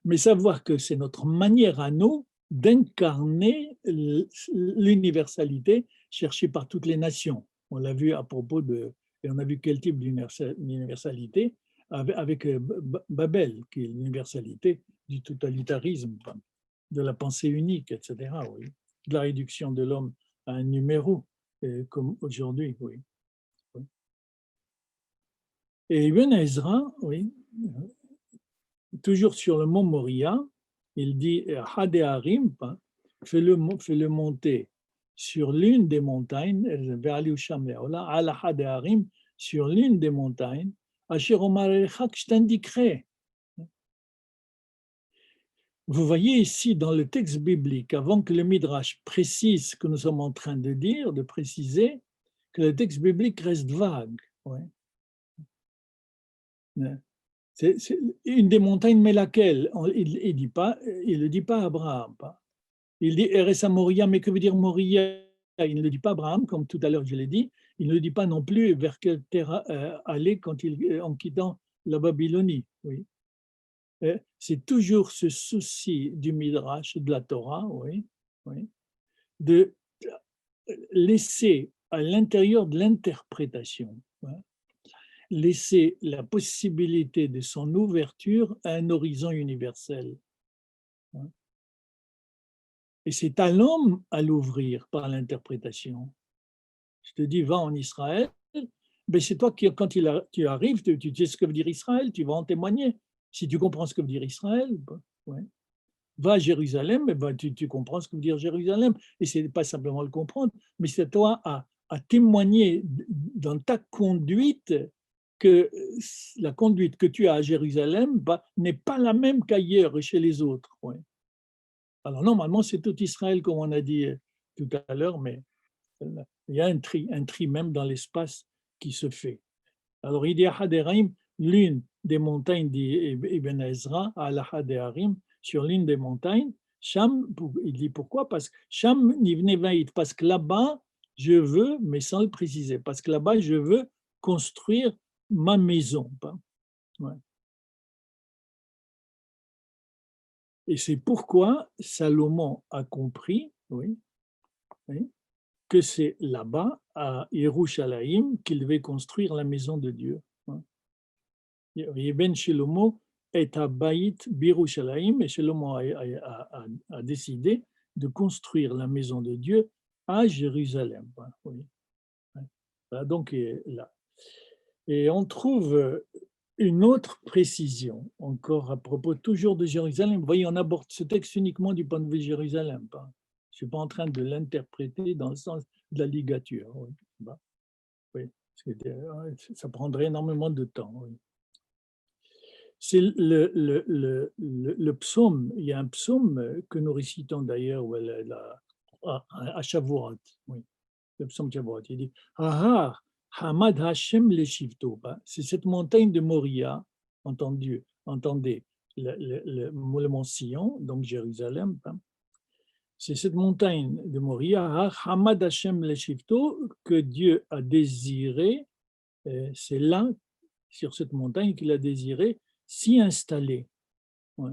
Speaker 1: mais savoir que c'est notre manière à nous d'incarner l'universalité cherchée par toutes les nations. On l'a vu à propos et on a vu quel type d'universalité avec Babel, qui est l'universalité du totalitarisme, de la pensée unique, etc. Oui. De la réduction de l'homme à un numéro, comme aujourd'hui. Oui. Oui. Et Ibn Ezra, oui, toujours sur le mont Moria, il dit Hadeharim, fais-le monter sur l'une des montagnes, sur l'une des montagnes, Asher Omarecha, que je t'indiquerai. Vous voyez ici dans le texte biblique, avant que le Midrash précise ce que nous sommes en train de dire, de préciser, que le texte biblique reste vague. Ouais. C'est une des montagnes, mais laquelle? Il ne le dit pas à Abraham. Il dit Eres à Moria, mais que veut dire Moria? Il ne le dit pas à Abraham, comme tout à l'heure je l'ai dit. Il ne le dit pas non plus vers quelle terre aller en quittant la Babylonie. Oui. C'est toujours ce souci du Midrash, de la Torah, oui, oui, de laisser à l'intérieur de l'interprétation, laisser la possibilité de son ouverture à un horizon universel. Et c'est à l'homme à l'ouvrir par l'interprétation. Je te dis, va en Israël, mais c'est toi qui, quand tu arrives, tu sais ce que veut dire Israël, tu vas en témoigner. Si tu comprends ce que veut dire Israël, ouais. Va à Jérusalem, tu comprends ce que veut dire Jérusalem. Et ce n'est pas simplement le comprendre, mais c'est à toi à témoigner dans ta conduite que la conduite que tu as à Jérusalem n'est pas la même qu'ailleurs et chez les autres. Ouais. Alors normalement, c'est tout Israël, comme on a dit tout à l'heure, mais il y a un tri même dans l'espace qui se fait. Alors il y a Haderaim, l'une des montagnes d'Ibn Ezra, al Hadeharim, sur l'une des montagnes. Sham, il dit pourquoi? Parce que Sham Nivnevaït, parce que là-bas, je veux, mais sans le préciser, parce que là-bas, je veux construire ma maison. Ouais. Et c'est pourquoi Salomon a compris, oui, oui, que c'est là-bas, à Yerushalayim, qu'il devait construire la maison de Dieu. Ben Shlomo est à Baït Birushalayim, et Shlomo a décidé de construire la maison de Dieu à Jérusalem. Oui. Donc là. Et on trouve une autre précision, encore à propos toujours de Jérusalem. Vous voyez, on aborde ce texte uniquement du point de vue de Jérusalem. Je ne suis pas en train de l'interpréter dans le sens de la ligature. Oui. Oui. Ça prendrait énormément de temps. Oui. C'est le psaume. Il y a un psaume que nous récitons d'ailleurs à Shavuot. Oui, le psaume Shavuot. Il dit Ahar, Hamad Hashem le Shivto. C'est cette montagne de Moria, entendez, le mont Sion, donc Jérusalem, hein. C'est cette montagne de Moria, Hamad Hashem Leshivto, que Dieu a désiré, c'est là, sur cette montagne, qu'il a désiré s'y installer. Ouais.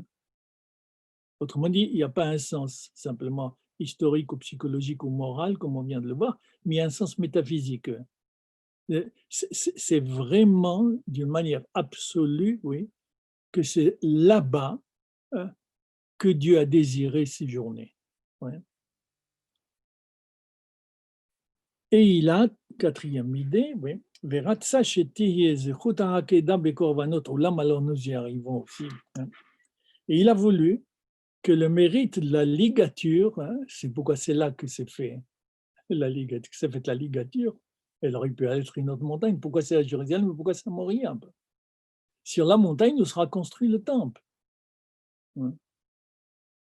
Speaker 1: Autrement dit, il n'y a pas un sens simplement historique ou psychologique ou moral, comme on vient de le voir, mais il y a un sens métaphysique. C'est vraiment, d'une manière absolue, oui, que c'est là-bas que Dieu a désiré séjourner. Ouais. Et il a, quatrième idée, oui, alors nous y arrivons aussi. Hein. Et il a voulu que le mérite de la ligature, hein, c'est pourquoi c'est là que c'est fait, la ligature, c'est fait la ligature, elle aurait pu être une autre montagne, pourquoi c'est à Jérusalem, pourquoi c'est à Moria? Sur la montagne où sera construit le temple. Ouais.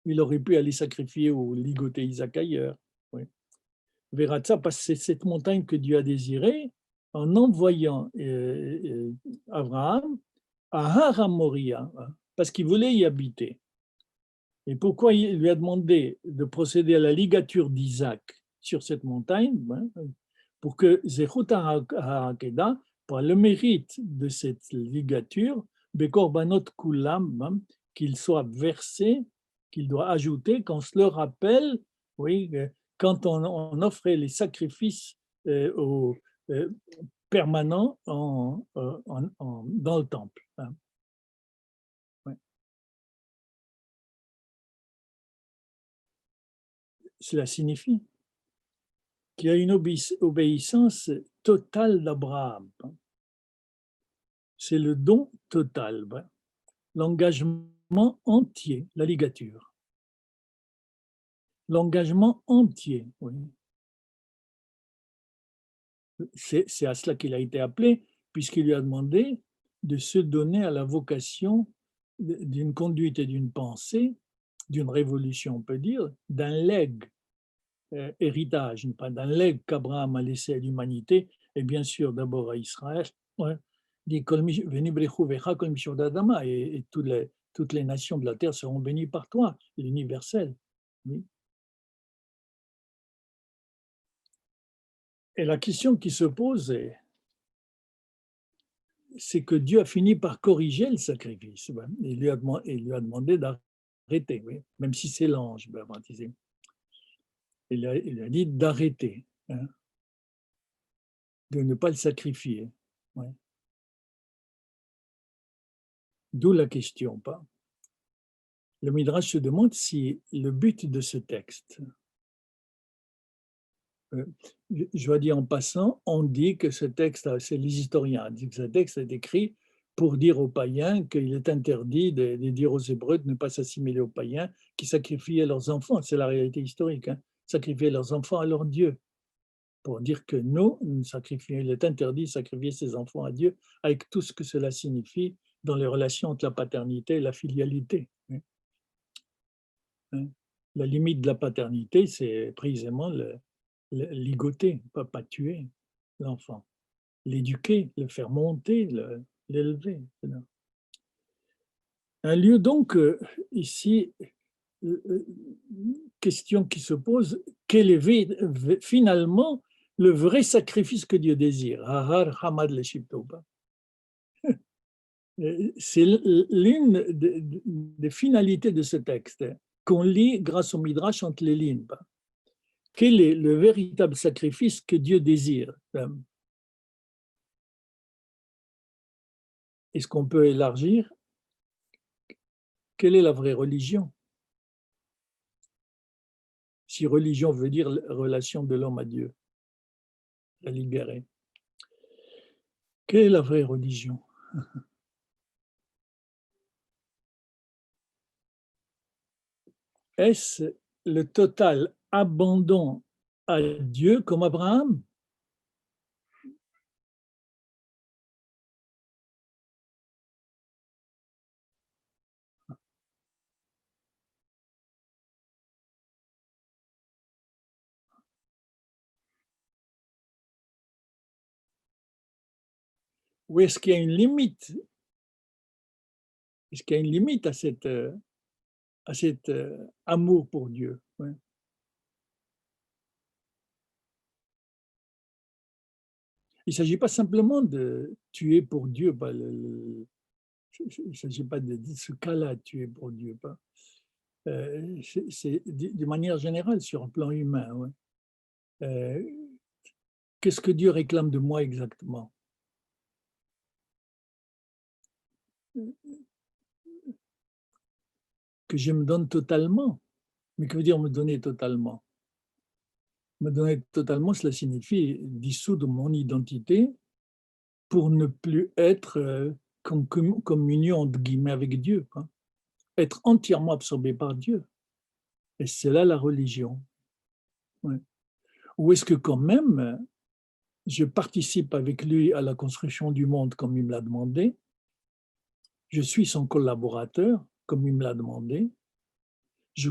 Speaker 1: Il aurait pu aller sacrifier ou ligoter Isaac ailleurs. Oui. Veratza, parce que c'est cette montagne que Dieu a désirée en envoyant Abraham à Haram Moria, hein, parce qu'il voulait y habiter. Et pourquoi il lui a demandé de procéder à la ligature d'Isaac sur cette montagne? Hein, pour que Zechut HaAkeda, pour le mérite de cette ligature, Bekorbanot Kulam, hein, qu'il soit versé, qu'il doit ajouter, qu'on se le rappelle, oui, quand on offrait les sacrifices aux, permanents dans le temple. Hein. Ouais. Cela signifie qu'il y a une obéissance totale d'Abraham. C'est le don total, l'engagement entier, la ligature. L'engagement entier, oui. C'est à cela qu'il a été appelé, puisqu'il lui a demandé de se donner à la vocation d'une conduite et d'une pensée, d'une révolution, on peut dire, d'un legs, héritage, pas d'un legs qu'Abraham a laissé à l'humanité, et bien sûr d'abord à Israël, ouais, et toutes les nations de la terre seront bénies par toi, l'universel. Oui. Et la question qui se pose, c'est que Dieu a fini par corriger le sacrifice. Il lui a demandé d'arrêter, oui, même si c'est l'ange baptisé. Il a dit d'arrêter, hein, de ne pas le sacrifier. Ouais. D'où la question, pas. Le Midrash se demande si le but de ce texte, je dois dire en passant, on dit que ce texte, c'est les historiens, disent que ce texte est écrit pour dire aux païens qu'il est interdit de dire aux Hébreux de ne pas s'assimiler aux païens qui sacrifiaient leurs enfants. C'est la réalité historique, hein, sacrifier leurs enfants à leur Dieu. Pour dire que nous il est interdit de sacrifier ses enfants à Dieu avec tout ce que cela signifie dans les relations entre la paternité et la filialité. La limite de la paternité, c'est précisément le ligoter, pas tuer l'enfant, l'éduquer, le faire monter, l'élever. Un lieu donc, ici, question qui se pose, quel est finalement le vrai sacrifice que Dieu désire? Ahar Hamad Leshiptoba. C'est l'une des finalités de ce texte qu'on lit grâce au Midrash entre les lignes. Quel est le véritable sacrifice que Dieu désire? Est-ce qu'on peut élargir? Quelle est la vraie religion? Si religion veut dire relation de l'homme à Dieu, la libérer. Quelle est la vraie religion? Est-ce le total abandon à Dieu comme Abraham? Ou est-ce qu'il y a une limite Parce qu'il y a une limite à cet amour pour Dieu. Ouais. Il ne s'agit pas simplement de tuer pour Dieu, il ne s'agit pas de ce cas-là, tuer pour Dieu. C'est de manière générale sur un plan humain. Ouais. Qu'est-ce que Dieu réclame de moi exactement? Que je me donne totalement. Mais que veut dire me donner totalement? Me donner totalement, cela signifie dissoudre mon identité pour ne plus être communion entre guillemets avec Dieu. Hein. Être entièrement absorbé par Dieu. Et c'est là la religion. Ouais. Ou est-ce que quand même, je participe avec lui à la construction du monde comme il me l'a demandé, je suis son collaborateur comme il me l'a demandé, je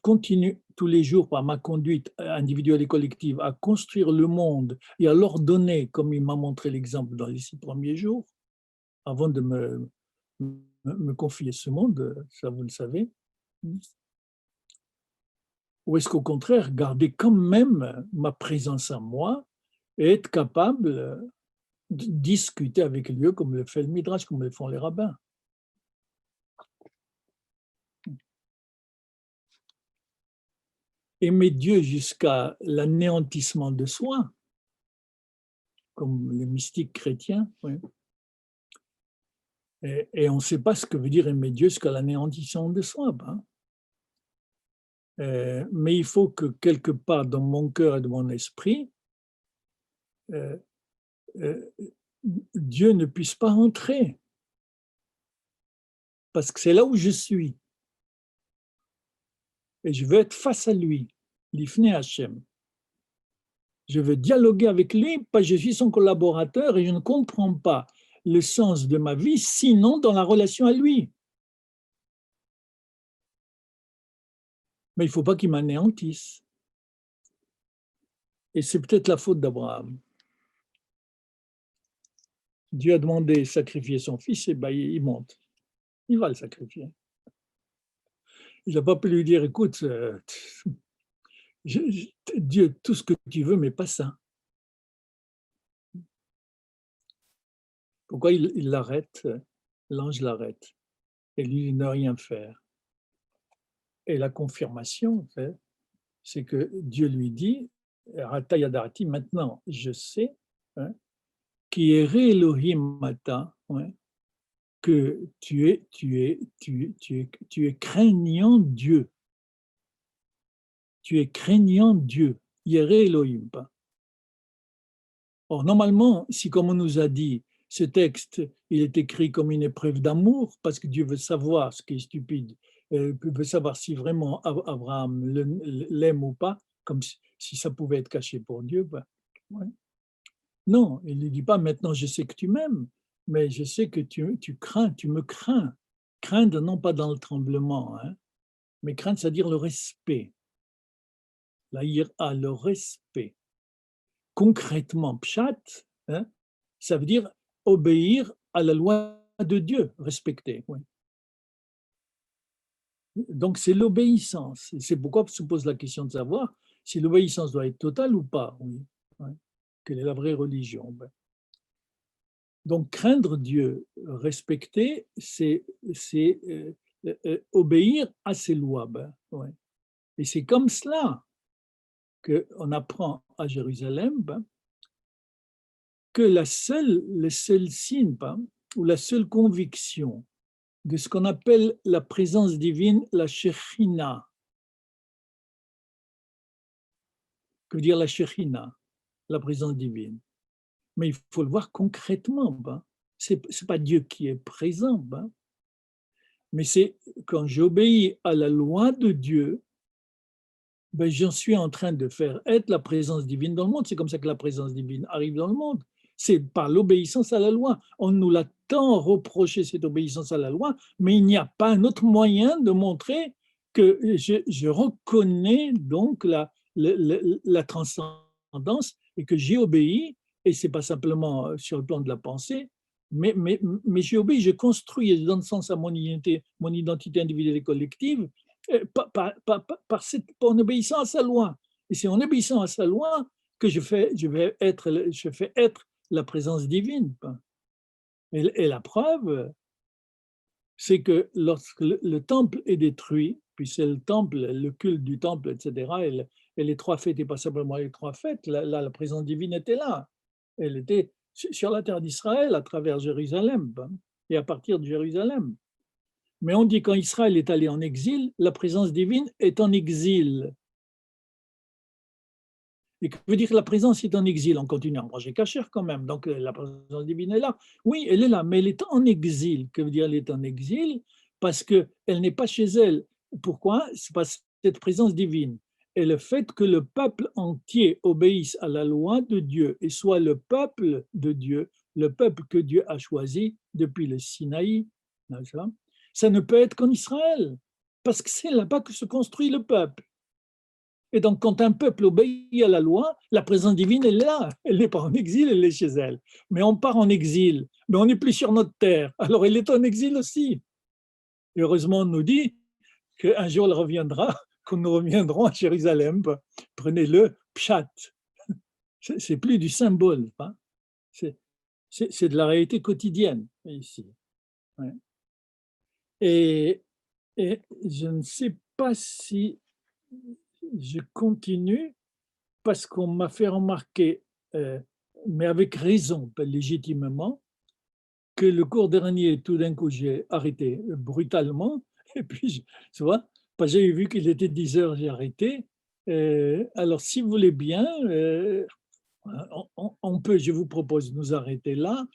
Speaker 1: continue tous les jours par ma conduite individuelle et collective à construire le monde et à l'ordonner comme il m'a montré l'exemple dans les 6 premiers jours, avant de me confier ce monde, ça vous le savez. Ou est-ce qu'au contraire, garder quand même ma présence en moi et être capable de discuter avec lui comme le fait le Midrash, comme le font les rabbins? Aimer Dieu jusqu'à l'anéantissement de soi, comme les mystiques chrétiens, oui. Et on ne sait pas ce que veut dire aimer Dieu jusqu'à l'anéantissement de soi. Mais il faut que quelque part dans mon cœur et dans mon esprit, euh, euh, Dieu ne puisse pas entrer, parce que c'est là où je suis. Et je veux être face à lui, l'Ifne Hachem. Je veux dialoguer avec lui, parce que je suis son collaborateur et je ne comprends pas le sens de ma vie, sinon dans la relation à lui. Mais il ne faut pas qu'il m'anéantisse. Et c'est peut-être la faute d'Abraham. Dieu a demandé de sacrifier son fils, et ben il monte. Il va le sacrifier. Il n'a pas pu lui dire, écoute, Dieu, tout ce que tu veux, mais pas ça. Pourquoi il l'arrête? L'ange l'arrête. Et lui, il ne rien faire. Et la confirmation, c'est que Dieu lui dit, Ratayadarati, maintenant je sais, hein, qui est Elohim Mata, ouais, que tu es craignant Dieu. Tu es craignant Dieu. Yéré Elohim. Or, normalement, si comme on nous a dit, ce texte, il est écrit comme une épreuve d'amour, parce que Dieu veut savoir ce qui est stupide, veut savoir si vraiment Abraham l'aime ou pas, comme si ça pouvait être caché pour Dieu. Ben, ouais. Non, il ne dit pas maintenant je sais que tu m'aimes, mais je sais que tu crains, tu me crains. Craindre, non pas dans le tremblement, hein, mais craindre, c'est-à-dire le respect. La ira, le respect. Concrètement, pshat, hein, ça veut dire obéir à la loi de Dieu, respecter. Oui. Donc c'est l'obéissance. C'est pourquoi se pose la question de savoir si l'obéissance doit être totale ou pas. Oui. Ouais. Quelle est la vraie religion? Ben. Donc craindre Dieu, respecter, c'est obéir à ses lois. Ben. Ouais. Et c'est comme cela qu'on apprend à Jérusalem ben, que le seul signe ou la seule conviction de ce qu'on appelle la présence divine, la Shekhinah. Que veut dire la Shekhinah? La présence divine. Mais il faut le voir concrètement. Ce n'est pas Dieu qui est présent, mais c'est quand j'obéis à la loi de Dieu, j'en suis en train de faire être la présence divine dans le monde. C'est comme ça que la présence divine arrive dans le monde. C'est par l'obéissance à la loi. On nous l'a tant reproché, cette obéissance à la loi, mais il n'y a pas un autre moyen de montrer que je reconnais donc la transcendance et que j'y obéis, et ce n'est pas simplement sur le plan de la pensée, mais j'obéis, je construis et je donne sens à mon identité individuelle et collective en obéissant à sa loi. Et c'est en obéissant à sa loi que je fais être la présence divine. Et la preuve, c'est que lorsque le temple est détruit, puis c'est le temple, le culte du temple, etc., et les trois fêtes, et pas simplement les trois fêtes, la présence divine était là. Elle était sur la terre d'Israël, à travers Jérusalem, et à partir de Jérusalem. Mais on dit quand Israël est allé en exil, la présence divine est en exil. Et que veut dire que la présence est en exil? On continue à manger cachère quand même, donc la présence divine est là. Oui, elle est là, mais elle est en exil. Que veut dire elle est en exil? Parce qu'elle n'est pas chez elle. Pourquoi? C'est parce que cette présence divine et le fait que le peuple entier obéisse à la loi de Dieu et soit le peuple de Dieu, le peuple que Dieu a choisi depuis le Sinaï, ça ne peut être qu'en Israël, parce que c'est là-bas que se construit le peuple. Et donc, quand un peuple obéit à la loi, la présence divine, elle est là. Elle n'est pas en exil, elle est chez elle. Mais on part en exil, mais on n'est plus sur notre terre. Alors, elle est en exil aussi. Et heureusement, on nous dit qu'un jour, elle reviendra, que nous reviendrons à Jérusalem. Prenez-le, pshat. C'est plus du symbole. Hein. C'est de la réalité quotidienne, ici. Ouais. Et je ne sais pas si je continue parce qu'on m'a fait remarquer, mais avec raison, pas légitimement, que le cours dernier, tout d'un coup, j'ai arrêté brutalement. Et puis, tu vois, parce que j'ai vu qu'il était 10 heures, j'ai arrêté. Alors, si vous voulez bien, on peut, je vous propose de nous arrêter là.